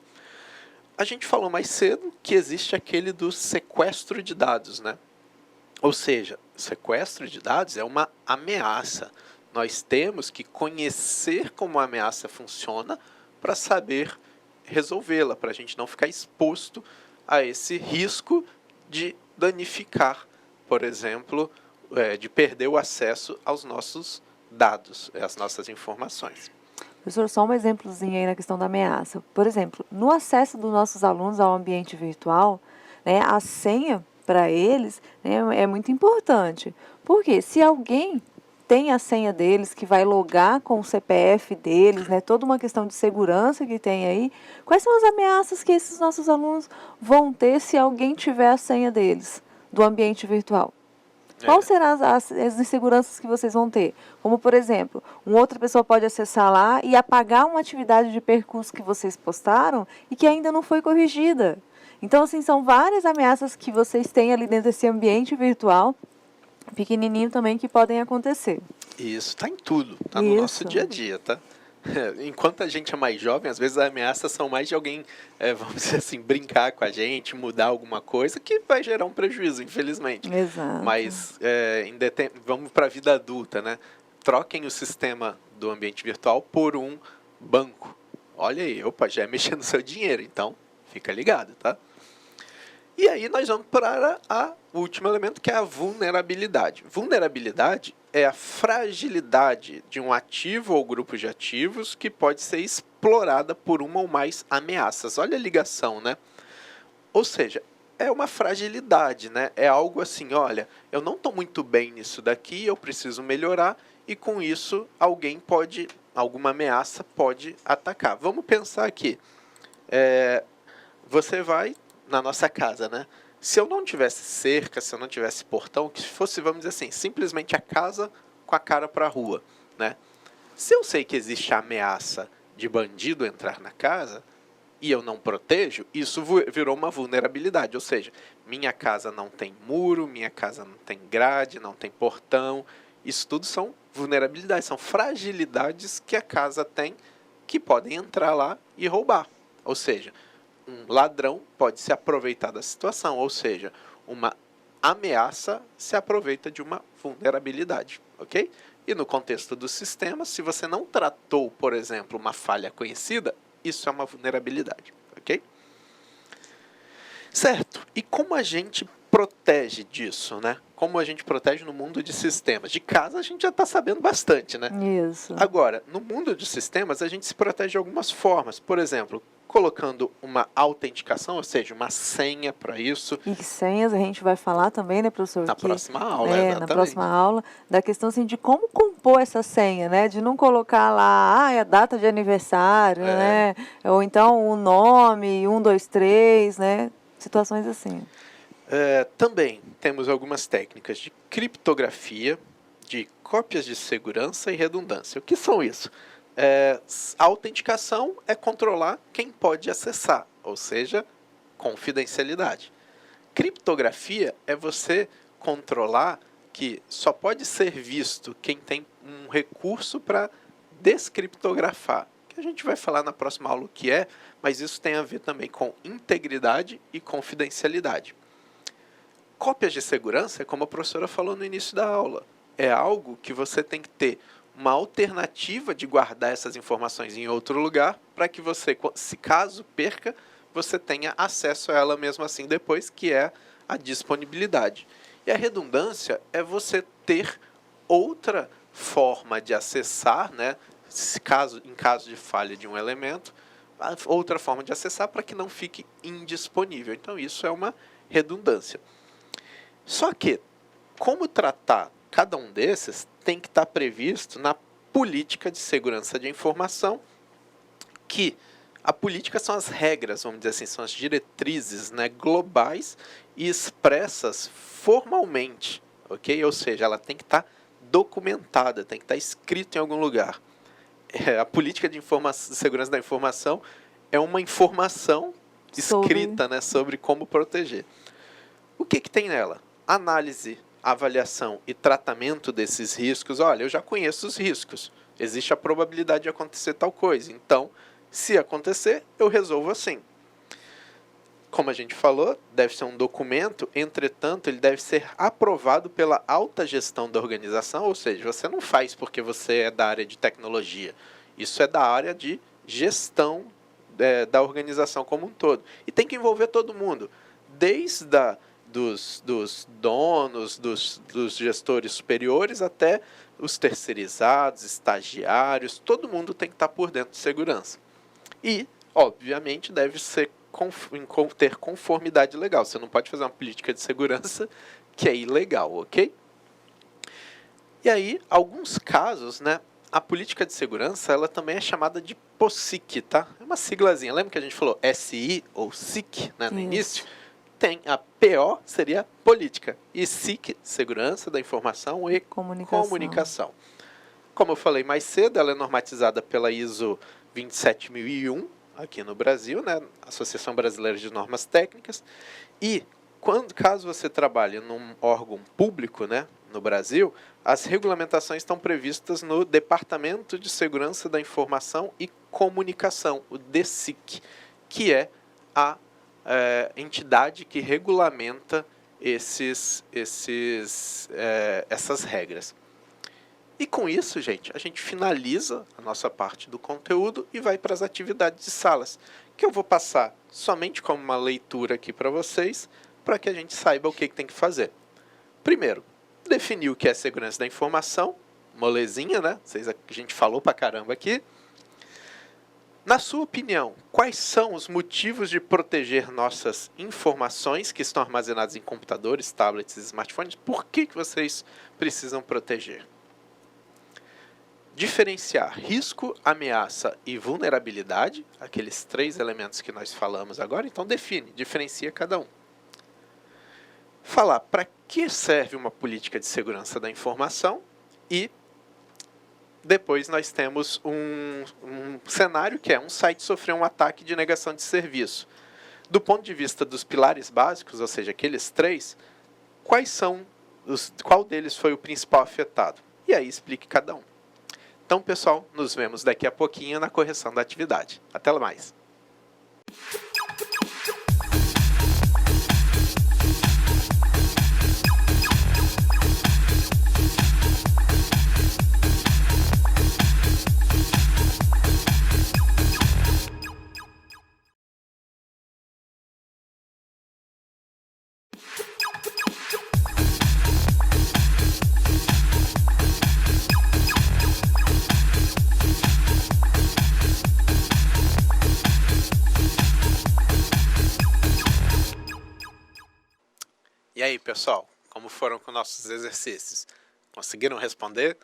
A gente falou mais cedo que existe aquele do sequestro de dados, né? Ou seja, sequestro de dados é uma ameaça. Nós temos que conhecer como a ameaça funciona para saber resolvê-la, para a gente não ficar exposto a esse risco de danificar, por exemplo, de perder o acesso aos nossos dados, às nossas informações. Professor, só um exemplozinho aí na questão da ameaça. Por exemplo, no acesso dos nossos alunos ao ambiente virtual, né, a senha para eles, né, é muito importante. Porque se alguém tem a senha deles, que vai logar com o CPF deles, né, toda uma questão de segurança que tem aí, quais são as ameaças que esses nossos alunos vão ter se alguém tiver a senha deles, do ambiente virtual? Quais serão as inseguranças que vocês vão ter? Como, por exemplo, uma outra pessoa pode acessar lá e apagar uma atividade de percurso que vocês postaram e que ainda não foi corrigida. Então, assim, são várias ameaças que vocês têm ali dentro desse ambiente virtual, pequenininho também, que podem acontecer. Isso está em tudo, está no nosso dia a dia, tá? Enquanto a gente é mais jovem, às vezes as ameaças são mais de alguém, vamos dizer assim, brincar com a gente, mudar alguma coisa, que vai gerar um prejuízo, infelizmente. Exato. Mas vamos para a vida adulta, né? Troquem o sistema do ambiente virtual por um banco. Olha aí, opa, já é mexer no seu dinheiro, então fica ligado, tá? E aí nós vamos para o último elemento, que é a vulnerabilidade. Vulnerabilidade é a fragilidade de um ativo ou grupo de ativos que pode ser explorada por uma ou mais ameaças. Olha a ligação, né? Ou seja, é uma fragilidade, né? É algo assim, olha, eu não estou muito bem nisso daqui, eu preciso melhorar, e com isso alguma ameaça pode atacar. Vamos pensar aqui. Você vai na nossa casa, né? Se eu não tivesse cerca, se eu não tivesse portão, que fosse, vamos dizer assim, simplesmente a casa com a cara para a rua, né? Se eu sei que existe a ameaça de bandido entrar na casa e eu não protejo, isso virou uma vulnerabilidade. Ou seja, minha casa não tem muro, minha casa não tem grade, não tem portão. Isso tudo são vulnerabilidades, são fragilidades que a casa tem que podem entrar lá e roubar. Ou seja, um ladrão pode se aproveitar da situação, ou seja, uma ameaça se aproveita de uma vulnerabilidade, ok? E no contexto do sistema, se você não tratou, por exemplo, uma falha conhecida, isso é uma vulnerabilidade, ok? Certo. E como a gente protege disso, né? Como a gente protege no mundo de sistemas? De casa a gente já está sabendo bastante, né? Isso. Agora, no mundo de sistemas, a gente se protege de algumas formas. Por exemplo, colocando uma autenticação, ou seja, uma senha para isso. E senhas a gente vai falar também, né, professor? Na próxima aula, na próxima aula, da questão assim, de como compor essa senha, né? De não colocar lá, a data de aniversário, né? Ou então o nome, 1, 2, 3, né? Situações assim. Também temos algumas técnicas de criptografia, de cópias de segurança e redundância. O que são isso? A autenticação é controlar quem pode acessar, ou seja, confidencialidade. Criptografia é você controlar que só pode ser visto quem tem um recurso para descriptografar. Que a gente vai falar na próxima aula o que é, mas isso tem a ver também com integridade e confidencialidade. Cópias de segurança é como a professora falou no início da aula. É algo que você tem que ter uma alternativa de guardar essas informações em outro lugar para que você, se caso perca, você tenha acesso a ela mesmo assim depois, que é a disponibilidade. E a redundância é você ter outra forma de acessar, né, em caso de falha de um elemento, outra forma de acessar para que não fique indisponível. Então isso é uma redundância. Só que, como tratar cada um desses tem que estar previsto na política de segurança de informação, que a política são as regras, vamos dizer assim, são as diretrizes, né, globais e expressas formalmente, ok? Ou seja, ela tem que estar documentada, tem que estar escrita em algum lugar. A política de segurança da informação é uma informação escrita, né, sobre como proteger. O que tem nela? Análise, avaliação e tratamento desses riscos. Olha, eu já conheço os riscos. Existe a probabilidade de acontecer tal coisa. Então, se acontecer, eu resolvo assim. Como a gente falou, deve ser um documento, entretanto, ele deve ser aprovado pela alta gestão da organização, ou seja, você não faz porque você é da área de tecnologia. Isso é da área de gestão da organização como um todo. E tem que envolver todo mundo, desde dos donos, dos gestores superiores até os terceirizados, estagiários, todo mundo tem que estar por dentro de segurança. E, obviamente, deve ser ter conformidade legal. Você não pode fazer uma política de segurança que é ilegal, ok? E aí, alguns casos, né, a política de segurança ela também é chamada de POSIC, tá? É uma siglazinha. Lembra que a gente falou SI ou SIC, né, no início? Tem a PO, seria política, e SIC, segurança da informação e comunicação. Como eu falei mais cedo, ela é normatizada pela ISO 27001, aqui no Brasil, né, Associação Brasileira de Normas Técnicas, e caso você trabalhe num órgão público, né, no Brasil, as regulamentações estão previstas no Departamento de Segurança da Informação e Comunicação, o DSIC, que é a entidade que regulamenta essas regras. E com isso, gente, a gente finaliza a nossa parte do conteúdo e vai para as atividades de salas, que eu vou passar somente como uma leitura aqui para vocês, para que a gente saiba o que tem que fazer. Primeiro, definir o que é segurança da informação, molezinha, né? A gente falou pra caramba aqui. Na sua opinião, quais são os motivos de proteger nossas informações que estão armazenadas em computadores, tablets e smartphones? Por que vocês precisam proteger? Diferenciar risco, ameaça e vulnerabilidade, aqueles 3 elementos que nós falamos agora, então diferencia cada um. Falar para que serve uma política de segurança da informação e depois nós temos um cenário que é um site sofreu um ataque de negação de serviço. Do ponto de vista dos pilares básicos, ou seja, aqueles 3, qual deles foi o principal afetado? E aí explique cada um. Então, pessoal, nos vemos daqui a pouquinho na correção da atividade. Até mais. E aí, pessoal, como foram com nossos exercícios? Conseguiram responder?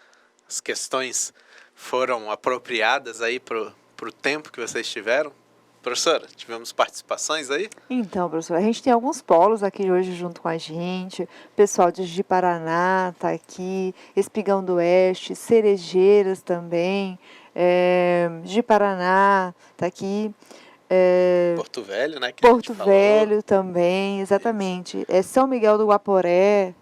As questões foram apropriadas aí para o tempo que vocês tiveram? Professora, tivemos participações aí? Então, professor, a gente tem alguns polos aqui hoje junto com a gente. O pessoal de Paraná está aqui, Espigão do Oeste, Cerejeiras também, de Paraná está aqui. Porto Velho, né? Que a gente Porto falou. Velho também, exatamente. São Miguel do Guaporé.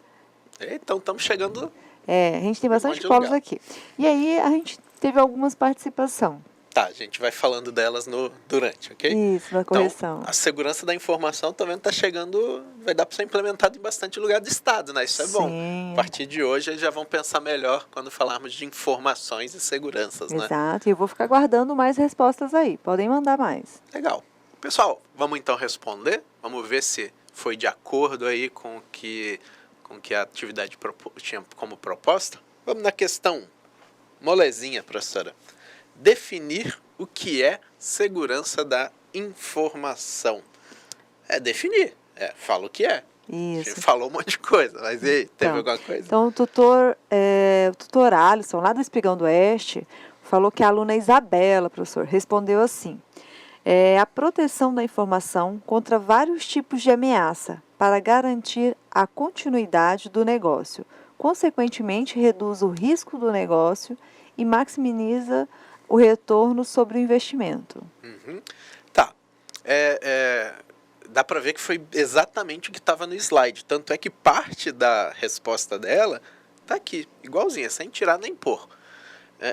Então, estamos chegando... A gente tem bastante monte de polos lugar. aqui. E aí, a gente teve algumas participações. Tá, a gente vai falando delas durante, ok? Isso, na correção. Então, a segurança da informação também está chegando, vai dar para ser implementado em bastante lugar do estado, né? Isso é bom. Sim. A partir de hoje, eles já vão pensar melhor quando falarmos de informações e seguranças, né? Exato, e eu vou ficar guardando mais respostas aí. Podem mandar mais. Legal. Pessoal, vamos então responder? Vamos ver se foi de acordo aí com o que a atividade tinha como proposta? Vamos na questão molezinha, professora. Definir o que é segurança da informação. Definir. Fala o que é. A Isso. gente falou um monte de coisa, mas e aí, teve alguma coisa? Então, o tutor Alisson, lá do Espigão do Oeste, falou que a aluna Isabela, professor, respondeu assim: a proteção da informação contra vários tipos de ameaça para garantir a continuidade do negócio. Consequentemente, reduz o risco do negócio e maximiza o retorno sobre o investimento. Uhum. Tá. Dá para ver que foi exatamente o que estava no slide. Tanto é que parte da resposta dela está aqui, igualzinha, sem tirar nem pôr.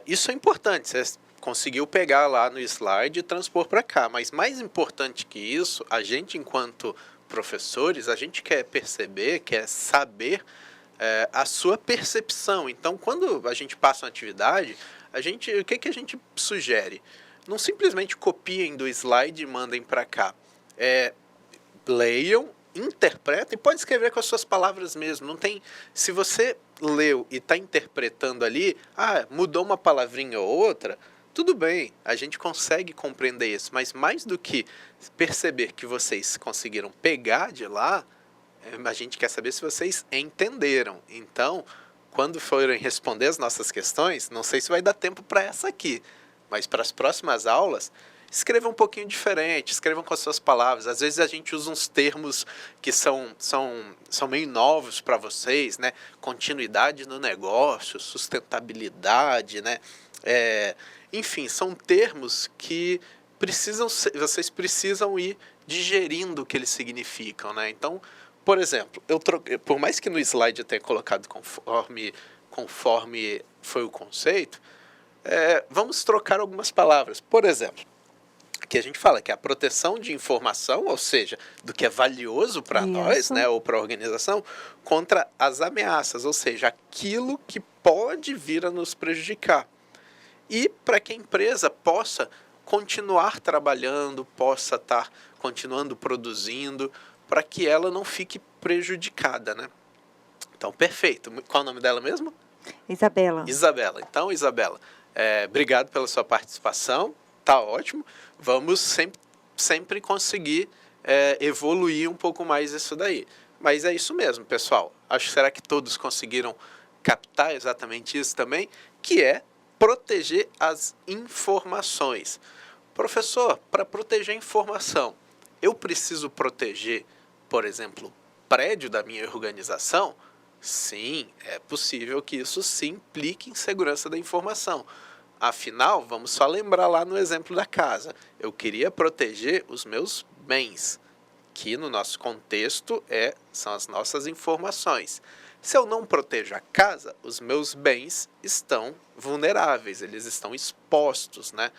Isso é importante, você conseguiu pegar lá no slide e transpor para cá. Mas mais importante que isso, a gente, enquanto professores, a gente quer perceber, quer saber a sua percepção. Então, quando a gente passa uma atividade, o que a gente sugere? Não simplesmente copiem do slide e mandem para cá. Leiam, interpretem, e pode escrever com as suas palavras mesmo. Não tem, se você leu e está interpretando ali, mudou uma palavrinha ou outra, tudo bem, a gente consegue compreender isso. Mas mais do que perceber que vocês conseguiram pegar de lá, a gente quer saber se vocês entenderam. Então, quando forem responder as nossas questões, não sei se vai dar tempo para essa aqui, mas para as próximas aulas, escrevam um pouquinho diferente, escrevam com as suas palavras. Às vezes a gente usa uns termos que são meio novos para vocês, né? Continuidade no negócio, sustentabilidade, né? Enfim, são termos que vocês precisam ir digerindo o que eles significam, né? Então, por exemplo, por mais que no slide eu tenha colocado conforme foi o conceito, vamos trocar algumas palavras. Por exemplo, aqui a gente fala que a proteção de informação, ou seja, do que é valioso para nós, né, ou para a organização, contra as ameaças, ou seja, aquilo que pode vir a nos prejudicar. E para que a empresa possa continuar trabalhando, possa estar continuando produzindo, para que ela não fique prejudicada, né? Então, perfeito. Qual é o nome dela mesmo? Isabela. Isabela. Então, Isabela, obrigado pela sua participação. Tá ótimo. Vamos sempre conseguir evoluir um pouco mais isso daí. Mas é isso mesmo, pessoal. Será que todos conseguiram captar exatamente isso também? Que é proteger as informações. Professor, para proteger a informação, eu preciso proteger, por exemplo, o prédio da minha organização? Sim, é possível que isso sim implique em segurança da informação. Afinal, vamos só lembrar lá no exemplo da casa. Eu queria proteger os meus bens, que no nosso contexto são as nossas informações. Se eu não protejo a casa, os meus bens estão vulneráveis, eles estão expostos, né?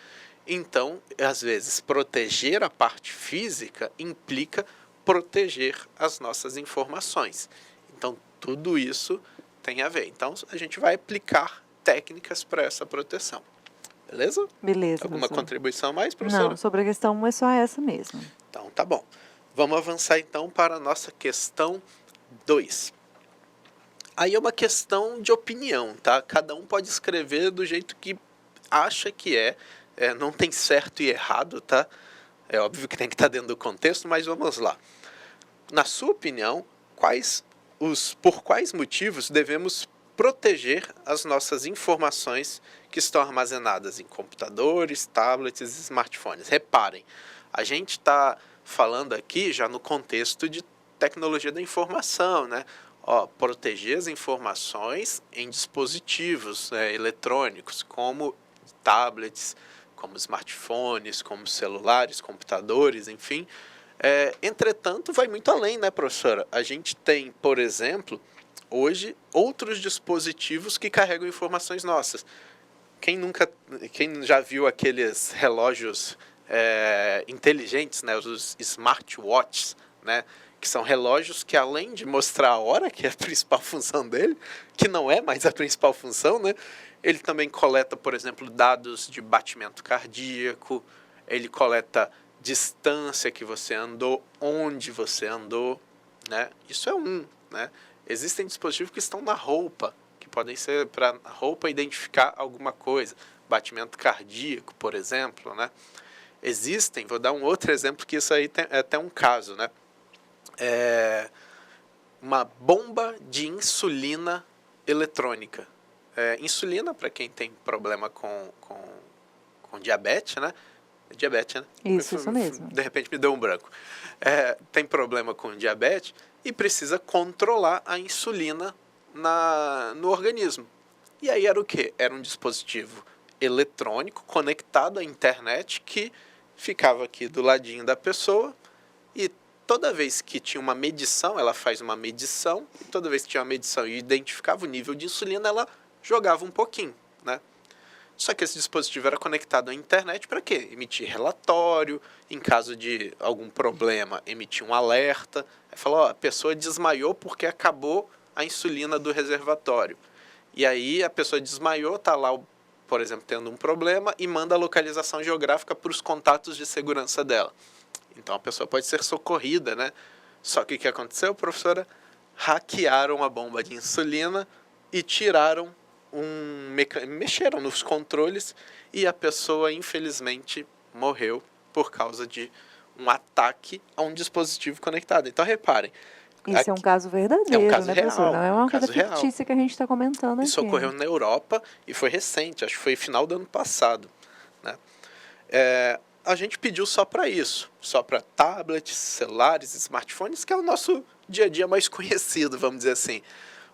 Então, às vezes, proteger a parte física implica proteger as nossas informações. Então, tudo isso tem a ver. Então, a gente vai aplicar técnicas para essa proteção. Beleza? Beleza, Alguma professor. contribuição mais, professora? Não, sobre a questão 1 é só essa mesmo. Então, tá bom. Vamos avançar, então, para a nossa questão 2. Aí é uma questão de opinião, tá? Cada um pode escrever do jeito que acha que não tem certo e errado, tá? É óbvio que tem que estar dentro do contexto, mas vamos lá. Na sua opinião, por quais motivos devemos proteger as nossas informações que estão armazenadas em computadores, tablets e smartphones? Reparem, a gente está falando aqui já no contexto de tecnologia da informação, né? Proteger as informações em dispositivos eletrônicos, como tablets, como smartphones, como celulares, computadores, enfim. Entretanto, vai muito além, né, professora? A gente tem, por exemplo, hoje, outros dispositivos que carregam informações nossas. Quem já viu aqueles relógios inteligentes, né, os smartwatches, né, que são relógios que, além de mostrar a hora, que é a principal função dele, que não é mais a principal função, né, ele também coleta, por exemplo, dados de batimento cardíaco, ele coleta distância que você andou, onde você andou, né? Isso é né? Existem dispositivos que estão na roupa, que podem ser para a roupa identificar alguma coisa, batimento cardíaco, por exemplo, né? Vou dar um outro exemplo que isso aí é até um caso, né? Uma bomba de insulina eletrônica. Insulina, para quem tem problema com diabetes, né? Diabetes, né? Isso mesmo. De repente me deu um branco. Tem problema com diabetes e precisa controlar a insulina no organismo. E aí era o quê? Era um dispositivo eletrônico conectado à internet que ficava aqui do ladinho da pessoa e toda vez que tinha uma medição, ela faz uma medição, e toda vez que tinha uma medição e identificava o nível de insulina, ela jogava um pouquinho, né? Só que esse dispositivo era conectado à internet para quê? Emitir relatório, em caso de algum problema, emitir um alerta. Aí falou, a pessoa desmaiou porque acabou a insulina do reservatório. E aí a pessoa desmaiou, está lá, por exemplo, tendo um problema e manda a localização geográfica para os contatos de segurança dela. Então a pessoa pode ser socorrida, né? Só que o que aconteceu, professora? Hackearam a bomba de insulina e tiraram mexeram nos controles e a pessoa, infelizmente, morreu por causa de um ataque a um dispositivo conectado. Então, reparem. Isso é um caso verdadeiro, caso né, real, professor? Não é uma coisa real. fictícia que a gente está comentando aqui. Isso ocorreu na Europa e foi recente, acho que foi final do ano passado, né? A gente pediu só para isso, só para tablets, celulares, smartphones, que é o nosso dia a dia mais conhecido, vamos dizer assim.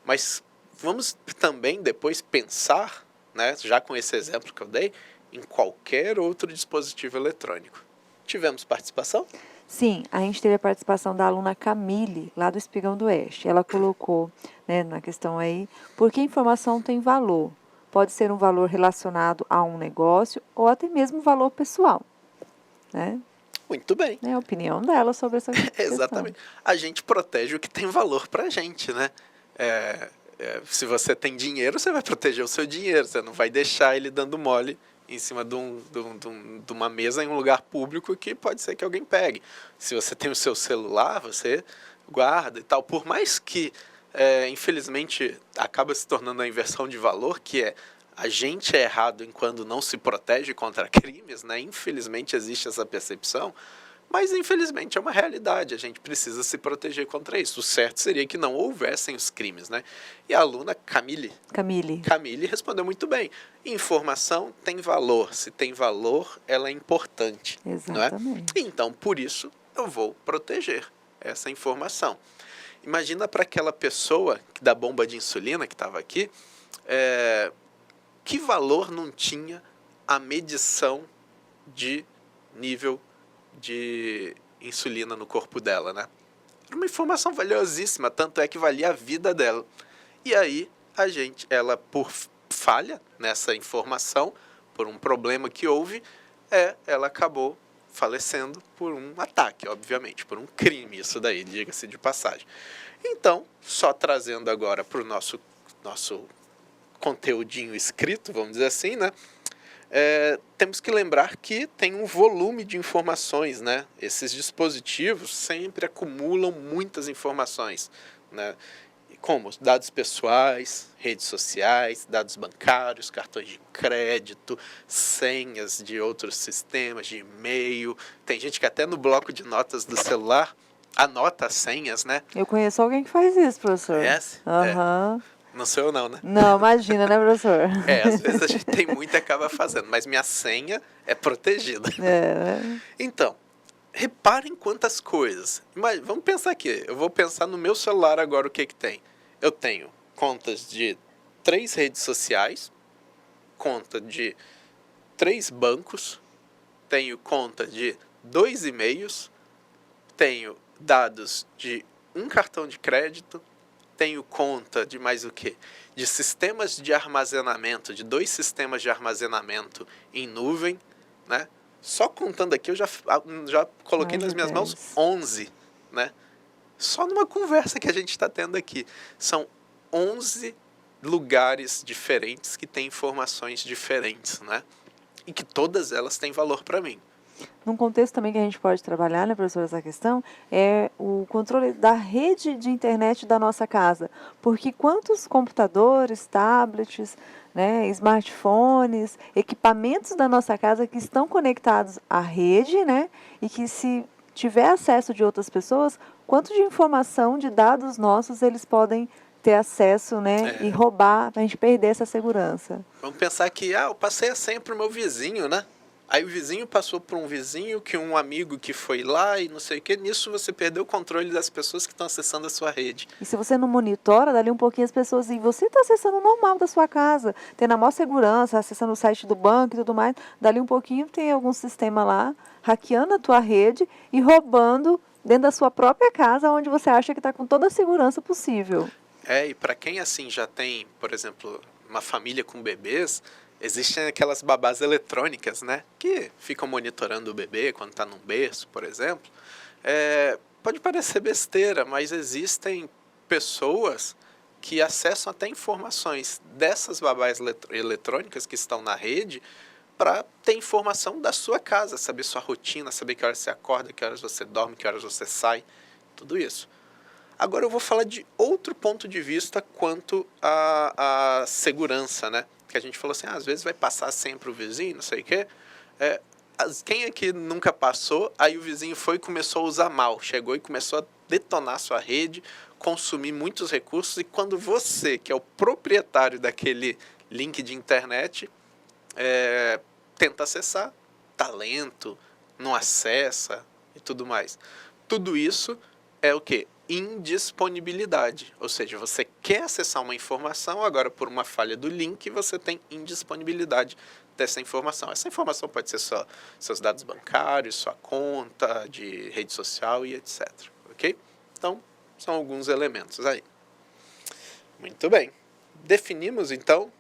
Mas vamos também depois pensar, né, já com esse exemplo que eu dei, em qualquer outro dispositivo eletrônico. Tivemos participação? Sim, a gente teve a participação da aluna Camille, lá do Espigão do Oeste. Ela colocou, né, na questão aí, porque a informação tem valor. Pode ser um valor relacionado a um negócio ou até mesmo um valor pessoal, né? Muito bem. É a opinião dela sobre essa questão. Exatamente. A gente protege o que tem valor para a gente, né? Se você tem dinheiro, você vai proteger o seu dinheiro. Você não vai deixar ele dando mole em cima de uma mesa em um lugar público que pode ser que alguém pegue. Se você tem o seu celular, você guarda e tal. Por mais que, infelizmente, acaba se tornando a inversão de valor, que a gente é errado em quando não se protege contra crimes, né? Infelizmente existe essa percepção, mas infelizmente é uma realidade, a gente precisa se proteger contra isso. O certo seria que não houvessem os crimes, né? E a aluna Camille respondeu muito bem. Informação tem valor, se tem valor, ela é importante. Exatamente. Não é? Então, por isso, eu vou proteger essa informação. Imagina para aquela pessoa da bomba de insulina que estava aqui, que valor não tinha a medição de nível de insulina no corpo dela, né? Era uma informação valiosíssima, tanto é que valia a vida dela. E aí, ela por falha nessa informação, por um problema que houve, ela acabou falecendo por um ataque, obviamente, por um crime, isso daí, diga-se de passagem. Então, só trazendo agora para o nosso conteúdinho escrito, vamos dizer assim, né? Temos que lembrar que tem um volume de informações, né? Esses dispositivos sempre acumulam muitas informações, né? Como dados pessoais, redes sociais, dados bancários, cartões de crédito, senhas de outros sistemas, de e-mail. Tem gente que até no bloco de notas do celular anota as senhas, né? Eu conheço alguém que faz isso, professor. Conhece? Aham. Não sou eu não, né? Não, imagina, né, professor? Às vezes a gente tem muito e acaba fazendo, mas minha senha é protegida. Né? Então, reparem quantas coisas. Mas vamos pensar aqui. Eu vou pensar no meu celular agora o que tem. Eu tenho contas de 3 redes sociais, conta de 3 bancos, tenho conta de 2 e-mails, tenho dados de um cartão de crédito, tenho conta de mais o quê? De sistemas de armazenamento, de 2 sistemas de armazenamento em nuvem, né? Só contando aqui, eu já coloquei nas minhas mãos 11, né? Só numa conversa que a gente está tendo aqui. São 11 lugares diferentes que têm informações diferentes, né? E que todas elas têm valor para mim. Num contexto também que a gente pode trabalhar, né, professor, essa questão, é o controle da rede de internet da nossa casa. Porque quantos computadores, tablets, né, smartphones, equipamentos da nossa casa que estão conectados à rede, né, e que se tiver acesso de outras pessoas, quanto de informação, de dados nossos eles podem ter acesso, né, e roubar, para a gente perder essa segurança. Vamos pensar que, eu passei a senha para o meu vizinho, né? Aí o vizinho passou por um vizinho, que um amigo que foi lá e não sei o que. Nisso você perdeu o controle das pessoas que estão acessando a sua rede. E se você não monitora, dali um pouquinho as pessoas... E você está acessando o normal da sua casa, tendo a maior segurança, acessando o site do banco e tudo mais. Dali um pouquinho tem algum sistema lá, hackeando a tua rede e roubando dentro da sua própria casa, onde você acha que está com toda a segurança possível. E para quem assim já tem, por exemplo, uma família com bebês... Existem aquelas babás eletrônicas, né? Que ficam monitorando o bebê quando está num berço, por exemplo. Pode parecer besteira, mas existem pessoas que acessam até informações dessas babás eletrônicas que estão na rede para ter informação da sua casa, saber sua rotina, saber que horas você acorda, que horas você dorme, que horas você sai, tudo isso. Agora eu vou falar de outro ponto de vista quanto à segurança, né? Que a gente falou assim, às vezes vai passar sempre o vizinho, não sei o quê. Quem aqui nunca passou, aí o vizinho foi e começou a usar mal, chegou e começou a detonar sua rede, consumir muitos recursos, e quando você, que é o proprietário daquele link de internet, tenta acessar, tá lento, não acessa e tudo mais. Tudo isso é o quê? Indisponibilidade, ou seja, você quer acessar uma informação, agora por uma falha do link você tem indisponibilidade dessa informação. Essa informação pode ser só seus dados bancários, sua conta de rede social e etc. Ok? Então, são alguns elementos aí. Muito bem. Definimos, então,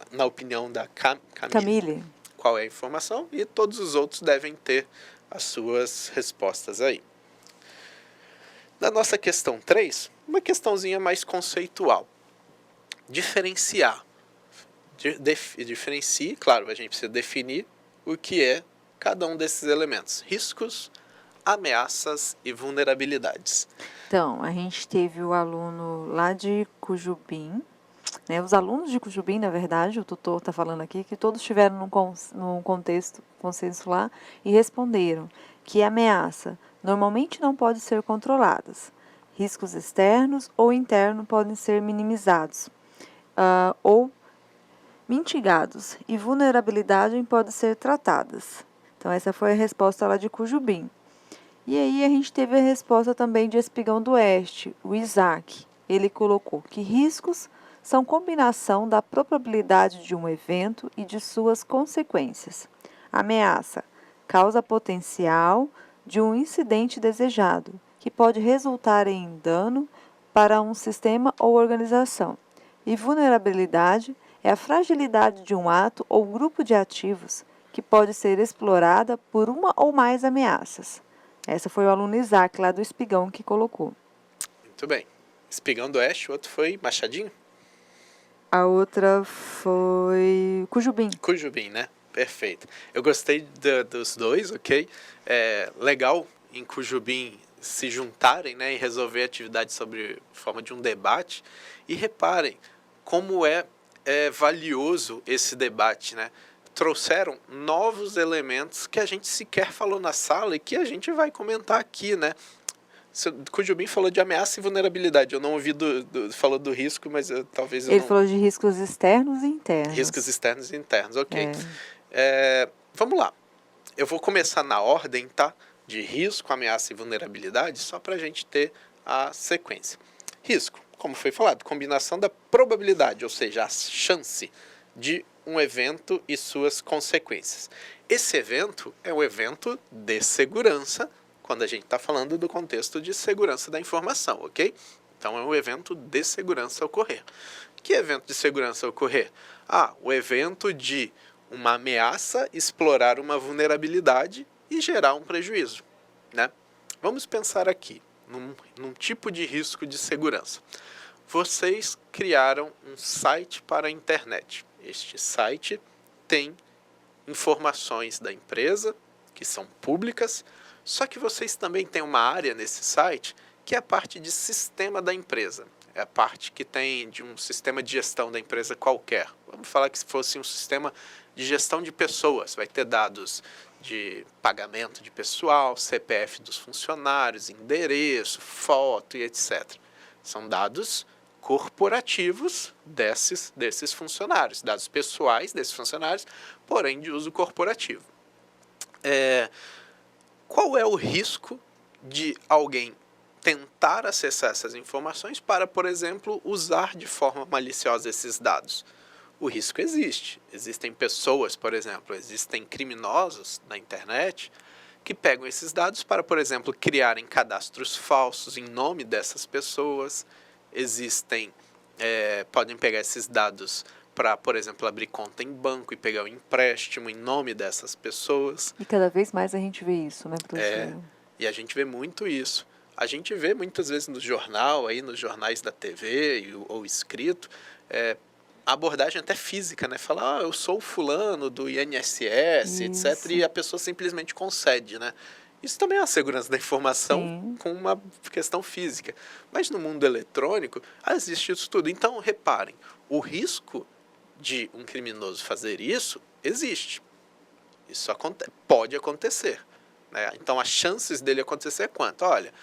na opinião da Camille, qual é a informação, e todos os outros devem ter as suas respostas aí. Na nossa questão 3, uma questãozinha mais conceitual. Diferenciar. Diferencie, claro, a gente precisa definir o que é cada um desses elementos. Riscos, ameaças e vulnerabilidades. Então, a gente teve o aluno lá de Cujubim, né, os alunos de Cujubim, na verdade, o tutor está falando aqui, que todos estiveram num contexto, consenso lá, e responderam que ameaça normalmente não pode ser controladas. Riscos externos ou internos podem ser minimizados ou mitigados, e vulnerabilidade podem ser tratadas. Então, essa foi a resposta lá de Cujubim. E aí a gente teve a resposta também de Espigão do Oeste, o Isaac. Ele colocou que riscos são combinação da probabilidade de um evento e de suas consequências. Ameaça, causa potencial de um incidente desejado, que pode resultar em dano para um sistema ou organização. E vulnerabilidade é a fragilidade de um ato ou grupo de ativos que pode ser explorada por uma ou mais ameaças. Essa foi o aluno Isaac, lá do Espigão, que colocou. Muito bem. Espigão do Oeste, o outro foi Machadinho? A outra foi Cujubim. Cujubim, né? Perfeito. Eu gostei dos dois, ok? É legal em Cujubim se juntarem, né, e resolver atividades sobre forma de um debate. E reparem como é valioso esse debate, né? Trouxeram novos elementos que a gente sequer falou na sala e que a gente vai comentar aqui, né? Cujubim falou de ameaça e vulnerabilidade. Eu não ouvi falou do risco, mas talvez eu Ele não... falou de riscos externos e internos. Riscos externos e internos, ok. Vamos lá. Eu vou começar na ordem, tá? De risco, ameaça e vulnerabilidade, só para a gente ter a sequência. Risco, como foi falado, combinação da probabilidade, ou seja, a chance de um evento e suas consequências. Esse evento é um evento de segurança, quando a gente está falando do contexto de segurança da informação, ok? Então é um evento de segurança ocorrer. Que evento de segurança ocorrer? O evento de uma ameaça explorar uma vulnerabilidade e gerar um prejuízo, né? Vamos pensar aqui num tipo de risco de segurança. Vocês criaram um site para a internet. Este site tem informações da empresa que são públicas, só que vocês também têm uma área nesse site que é a parte de sistema da empresa. É a parte que tem de um sistema de gestão da empresa qualquer. Vamos falar que se fosse um sistema de gestão de pessoas, vai ter dados de pagamento de pessoal, CPF dos funcionários, endereço, foto e etc. São dados corporativos desses funcionários, dados pessoais desses funcionários, porém de uso corporativo. Qual é o risco de alguém tentar acessar essas informações para, por exemplo, usar de forma maliciosa esses dados? O risco existe. Existem pessoas, por exemplo, existem criminosos na internet que pegam esses dados para, por exemplo, criarem cadastros falsos em nome dessas pessoas. Podem pegar esses dados para, por exemplo, abrir conta em banco e pegar um empréstimo em nome dessas pessoas. E cada vez mais a gente vê isso, né, professor? E a gente vê muito isso. A gente vê muitas vezes no jornal, aí nos jornais da TV ou escrito, a abordagem até física, né? Falar, eu sou o fulano do INSS, Isso. etc. E a pessoa simplesmente concede, né? Isso também é uma segurança da informação. Sim. Com uma questão física. Mas no mundo eletrônico, existe isso tudo. Então, reparem, o risco de um criminoso fazer isso existe. Isso pode acontecer, né? Então, as chances dele acontecer é quanto? Olha,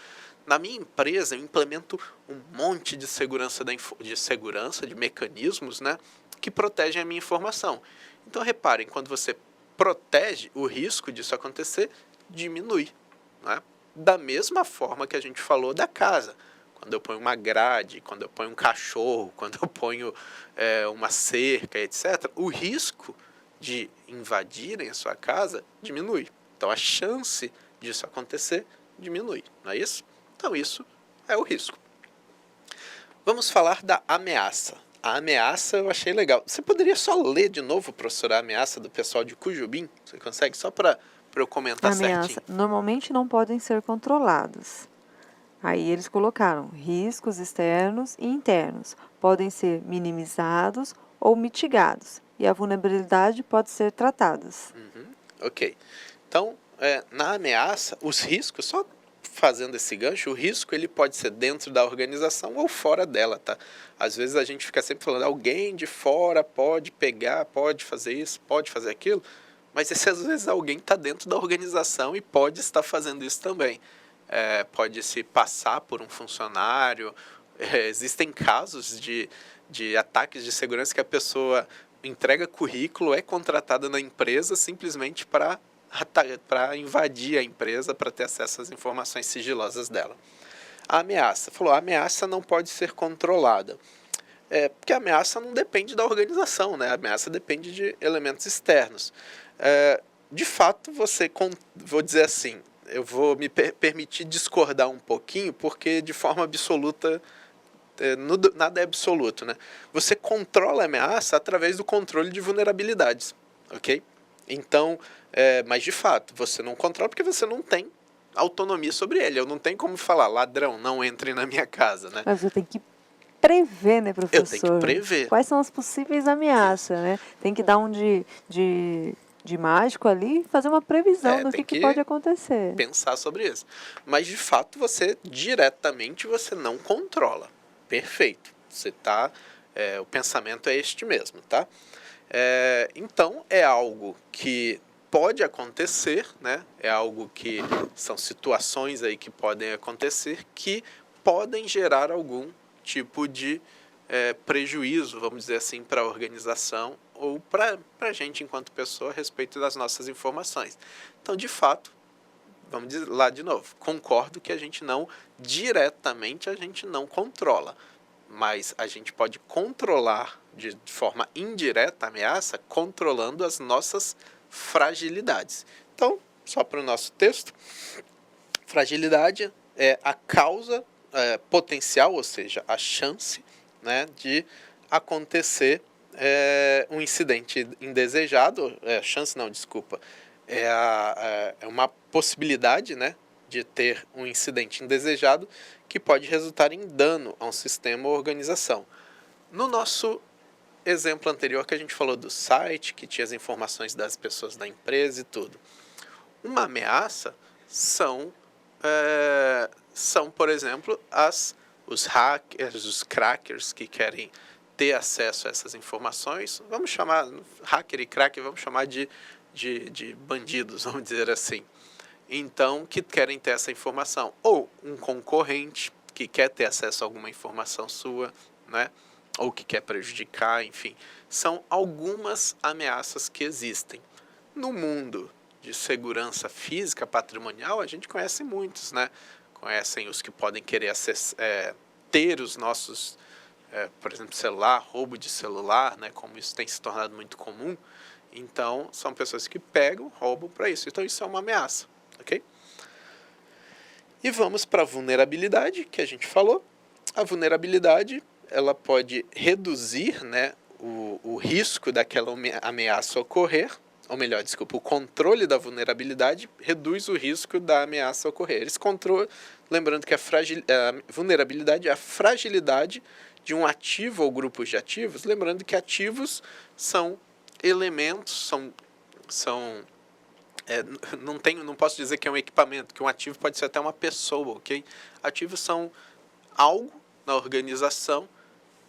na minha empresa eu implemento um monte de segurança, de mecanismos, né, que protegem a minha informação. Então, reparem, quando você protege, o risco disso acontecer diminui, né? Da mesma forma que a gente falou da casa. Quando eu ponho uma grade, quando eu ponho um cachorro, quando eu ponho uma cerca, etc., o risco de invadirem a sua casa diminui. Então, a chance disso acontecer diminui, não é isso? Então, isso é o risco. Vamos falar da ameaça. A ameaça eu achei legal. Você poderia só ler de novo, professor, a ameaça do pessoal de Cujubim? Você consegue? Só para eu comentar certinho. Normalmente não podem ser controlados. Aí eles colocaram riscos externos e internos. Podem ser minimizados ou mitigados. E a vulnerabilidade pode ser tratadas. Ok. Então, na ameaça, os riscos, só fazendo esse gancho, o risco ele pode ser dentro da organização ou fora dela, tá? Às vezes a gente fica sempre falando, alguém de fora pode pegar, pode fazer isso, pode fazer aquilo, mas às vezes alguém está dentro da organização e pode estar fazendo isso também. Pode se passar por um funcionário. Existem casos de ataques de segurança que a pessoa entrega currículo, é contratada na empresa simplesmente para para invadir a empresa, para ter acesso às informações sigilosas dela. A ameaça. Falou, a ameaça não pode ser controlada. Porque a ameaça não depende da organização, né? A ameaça depende de elementos externos. De fato, vou dizer assim, eu vou me permitir discordar um pouquinho, porque de forma absoluta, nada é absoluto, né? Você controla a ameaça através do controle de vulnerabilidades, ok? Então, mas de fato, você não controla porque você não tem autonomia sobre ele. Eu não tenho como falar, ladrão, não entre na minha casa, né? Mas você tem que prever, né, professor? Eu tenho que prever. Quais são as possíveis ameaças, né? Tem que dar um de mágico ali e fazer uma previsão do que pode acontecer. Pensar sobre isso. Mas, de fato, diretamente, você não controla. Perfeito. O pensamento é este mesmo, tá? Então, é algo que pode acontecer, né? É algo que são situações aí que podem acontecer que podem gerar algum tipo de prejuízo, vamos dizer assim, para a organização ou para a gente enquanto pessoa a respeito das nossas informações. Então, de fato, vamos dizer lá de novo, concordo que diretamente a gente não controla, mas a gente pode controlar de forma indireta a ameaça controlando as nossas fragilidades. Então, só para o nosso texto, fragilidade é a causa potencial, ou seja, a chance, né, de acontecer um incidente indesejado, é uma possibilidade, né, de ter um incidente indesejado que pode resultar em dano a um sistema ou organização. No nosso exemplo anterior que a gente falou do site, que tinha as informações das pessoas da empresa e tudo, uma ameaça são, por exemplo, os hackers, os crackers que querem ter acesso a essas informações. Vamos chamar, hacker e cracker, vamos chamar de bandidos, vamos dizer assim. Então, que querem ter essa informação. Ou um concorrente que quer ter acesso a alguma informação sua, né? Ou que quer prejudicar, enfim. São algumas ameaças que existem. No mundo de segurança física patrimonial, a gente conhece muitos, né? Conhecem os que podem querer ter os nossos, por exemplo, celular, roubo de celular, né? Como isso tem se tornado muito comum. Então, são pessoas que pegam, roubam para isso. Então, isso é uma ameaça, ok? E vamos para a vulnerabilidade, que a gente falou. A vulnerabilidade, ela pode reduzir, né, o risco daquela ameaça ocorrer, ou melhor, desculpa, o controle da vulnerabilidade reduz o risco da ameaça ocorrer. Lembrando que a vulnerabilidade é a fragilidade de um ativo ou grupos de ativos, lembrando que ativos são elementos, não posso dizer que é um equipamento, que um ativo pode ser até uma pessoa, ok? Ativos são algo na organização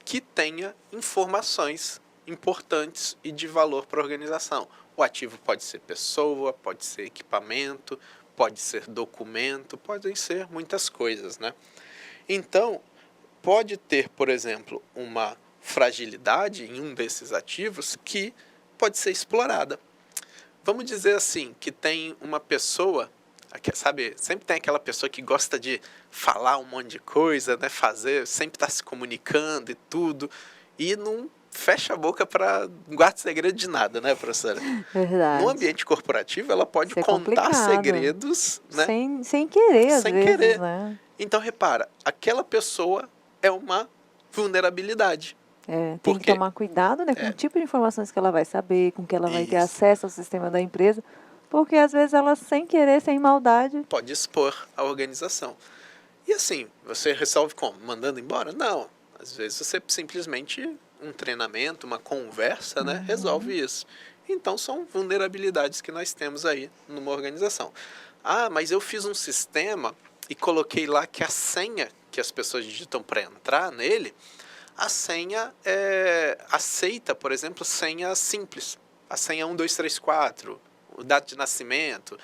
que tenha informações importantes e de valor para a organização. O ativo pode ser pessoa, pode ser equipamento, pode ser documento, podem ser muitas coisas, né? Então, pode ter, por exemplo, uma fragilidade em um desses ativos que pode ser explorada. Vamos dizer assim, que tem uma pessoa, sabe, sempre tem aquela pessoa que gosta de falar um monte de coisa, né, sempre está se comunicando e tudo, e não fecha a boca para não guarda segredo de nada, né, professora? Verdade. No ambiente corporativo, ela pode contar segredos, né? Sem querer, às sem vezes, querer. Né? Então, repara, aquela pessoa é uma vulnerabilidade. Tem que tomar cuidado, né, com o tipo de informações que ela vai saber, com que ela vai ter acesso ao sistema da empresa, porque às vezes ela, sem querer, sem maldade, pode expor a organização. E assim, você resolve como? Mandando embora? Não. Às vezes você simplesmente, um treinamento, uma conversa, né, resolve isso. Então são vulnerabilidades que nós temos aí numa organização. Ah, mas eu fiz um sistema e coloquei lá que a senha que as pessoas digitam para entrar nele, a senha aceita, por exemplo, senha simples. A senha 1234, o dado de nascimento,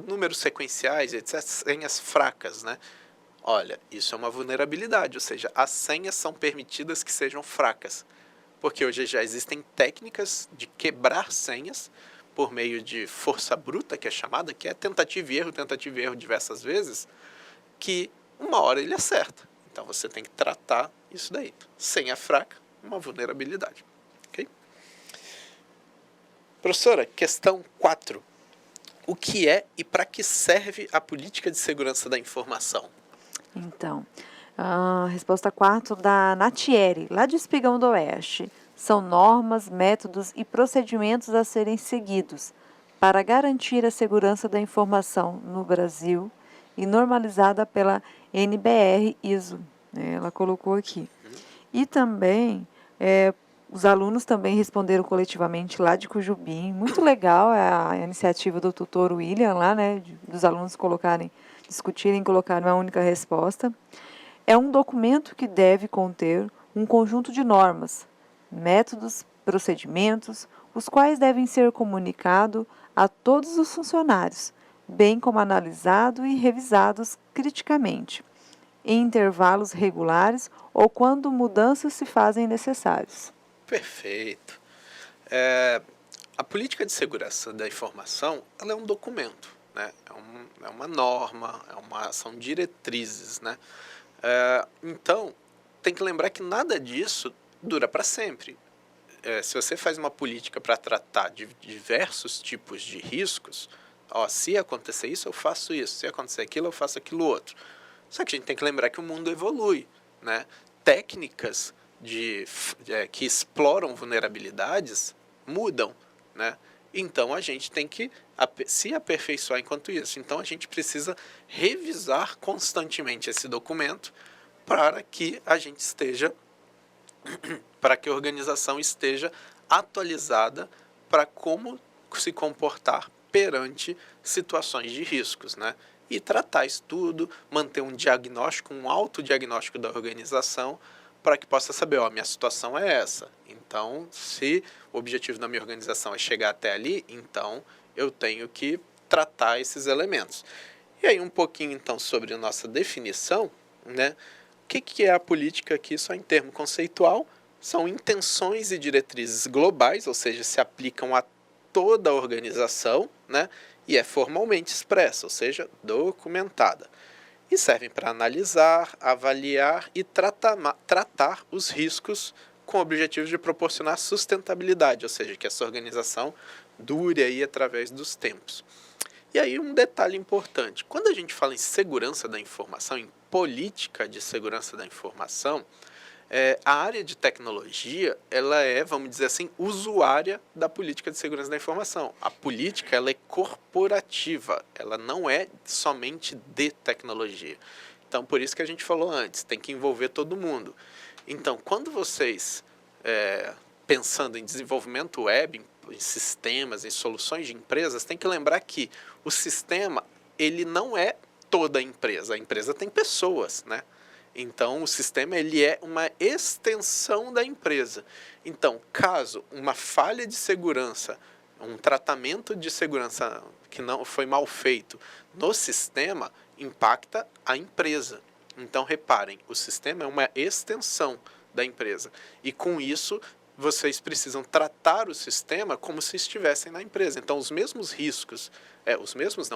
números sequenciais, etc., senhas fracas, né? Olha, isso é uma vulnerabilidade, ou seja, as senhas são permitidas que sejam fracas, porque hoje já existem técnicas de quebrar senhas por meio de força bruta, que é chamada, que é tentativa e erro diversas vezes, que uma hora ele acerta. Então você tem que tratar isso daí. Senha fraca, uma vulnerabilidade. Okay? Professora, questão 4. O que é e para que serve a política de segurança da informação? Então, a resposta 4 da Natieri, lá de Espigão do Oeste. São normas, métodos e procedimentos a serem seguidos para garantir a segurança da informação no Brasil e normalizada pela NBR-ISO. Ela colocou aqui. E também, os alunos também responderam coletivamente lá de Cujubim. Muito legal a iniciativa do tutor William lá, né, dos alunos discutirem e colocarem uma única resposta. É um documento que deve conter um conjunto de normas, métodos, procedimentos, os quais devem ser comunicados a todos os funcionários, bem como analisados e revisados criticamente, em intervalos regulares ou quando mudanças se fazem necessárias. Perfeito. A política de segurança da informação, ela é um documento, né? É uma norma, são diretrizes, né? Então, tem que lembrar que nada disso dura para sempre. Se você faz uma política para tratar de diversos tipos de riscos, se acontecer isso, eu faço isso, se acontecer aquilo, eu faço aquilo outro. Só que a gente tem que lembrar que o mundo evolui, né? Técnicas que exploram vulnerabilidades mudam, né? Então, a gente tem que se aperfeiçoar enquanto isso. Então, a gente precisa revisar constantemente esse documento para que a gente esteja, para que a organização esteja atualizada para como se comportar perante situações de riscos, né? E tratar isso tudo, manter um diagnóstico, um autodiagnóstico da organização, para que possa saber, minha situação é essa. Então, se o objetivo da minha organização é chegar até ali, então eu tenho que tratar esses elementos. E aí um pouquinho então sobre a nossa definição, né? O que é a política aqui, só em termo conceitual? São intenções e diretrizes globais, ou seja, se aplicam a toda a organização, né? E é formalmente expressa, ou seja, documentada. E servem para analisar, avaliar e tratar os riscos com o objetivo de proporcionar sustentabilidade, ou seja, que essa organização dure aí através dos tempos. E aí um detalhe importante, quando a gente fala em segurança da informação, em política de segurança da informação, a área de tecnologia, ela é, vamos dizer assim, usuária da política de segurança da informação. A política, ela é corporativa, ela não é somente de tecnologia. Então, por isso que a gente falou antes, tem que envolver todo mundo. Então, quando vocês, pensando em desenvolvimento web, em sistemas, em soluções de empresas, tem que lembrar que o sistema, ele não é toda a empresa tem pessoas, né? Então, o sistema ele é uma extensão da empresa. Então, caso uma falha de segurança, um tratamento de segurança que não foi mal feito no sistema, impacta a empresa. Então, reparem, o sistema é uma extensão da empresa. E com isso, vocês precisam tratar o sistema como se estivessem na empresa. Então, os mesmos riscos,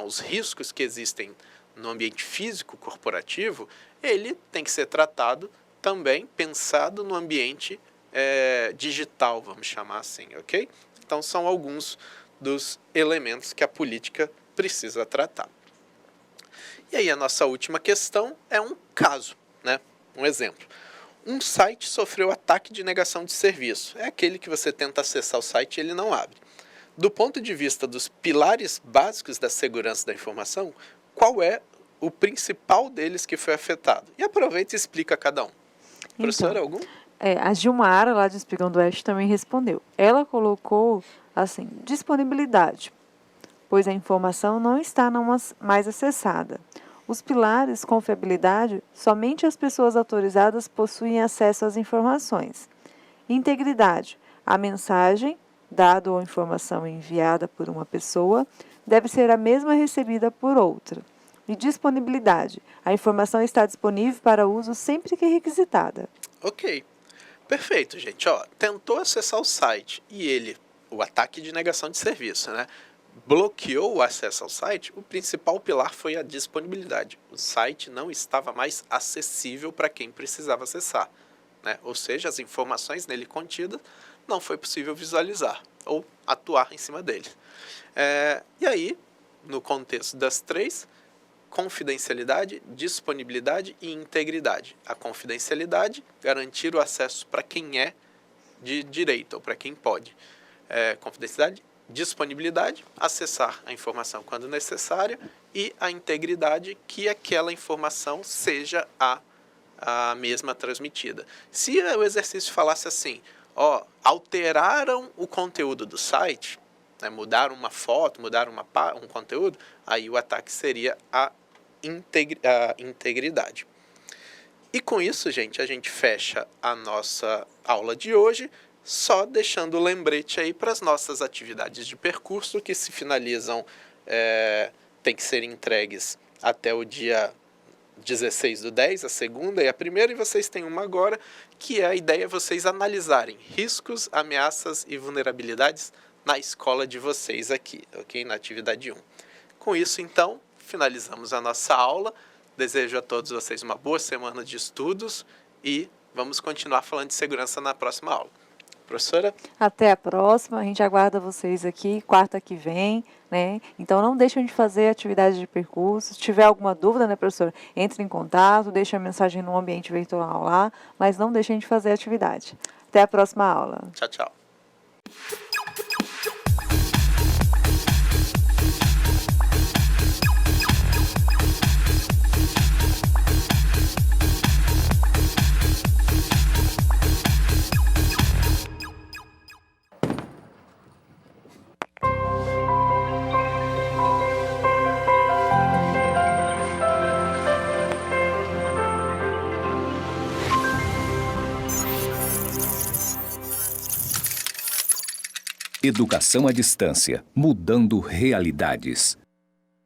os riscos que existem no ambiente físico corporativo, ele tem que ser tratado também, pensado no ambiente digital, vamos chamar assim, ok? Então, são alguns dos elementos que a política precisa tratar. E aí, a nossa última questão é um caso, né? Um exemplo. Um site sofreu ataque de negação de serviço. É aquele que você tenta acessar o site e ele não abre. Do ponto de vista dos pilares básicos da segurança da informação, qual é o principal deles que foi afetado? E aproveita e explica cada um. Professora, algum? A Gilmara, lá de Espigão do Oeste, também respondeu. Ela colocou, assim, disponibilidade, pois a informação não está mais acessada. Os pilares, confiabilidade, somente as pessoas autorizadas possuem acesso às informações. Integridade, a mensagem, dado ou informação enviada por uma pessoa, deve ser a mesma recebida por outra. E disponibilidade, a informação está disponível para uso sempre que requisitada. Ok, perfeito, gente. Tentou acessar o site e o ataque de negação de serviço, né? Bloqueou o acesso ao site, o principal pilar foi a disponibilidade. O site não estava mais acessível para quem precisava acessar, né? Ou seja, as informações nele contidas não foi possível visualizar ou atuar em cima dele. E aí, no contexto das três, confidencialidade, disponibilidade e integridade. A confidencialidade, garantir o acesso para quem é de direito ou para quem pode. Confidencialidade, disponibilidade, acessar a informação quando necessária, e a integridade, que aquela informação seja a mesma transmitida. Se o exercício falasse assim, alteraram o conteúdo do site, né, mudaram uma foto, mudaram um conteúdo, aí o ataque seria a integridade. E com isso, gente, a gente fecha a nossa aula de hoje, só deixando o lembrete aí para as nossas atividades de percurso, que se finalizam, tem que ser entregues até o dia 16/10, a segunda e a primeira, e vocês têm uma agora, que é a ideia vocês analisarem riscos, ameaças e vulnerabilidades na escola de vocês aqui, ok? Na atividade 1. Com isso, então, finalizamos a nossa aula. Desejo a todos vocês uma boa semana de estudos e vamos continuar falando de segurança na próxima aula. Professora? Até a próxima, a gente aguarda vocês aqui, quarta que vem, né? Então não deixem de fazer atividade de percurso. Se tiver alguma dúvida, né, professora, entre em contato, deixe a mensagem no ambiente virtual lá, mas não deixem de fazer atividade. Até a próxima aula. Tchau, tchau. Educação à distância, mudando realidades.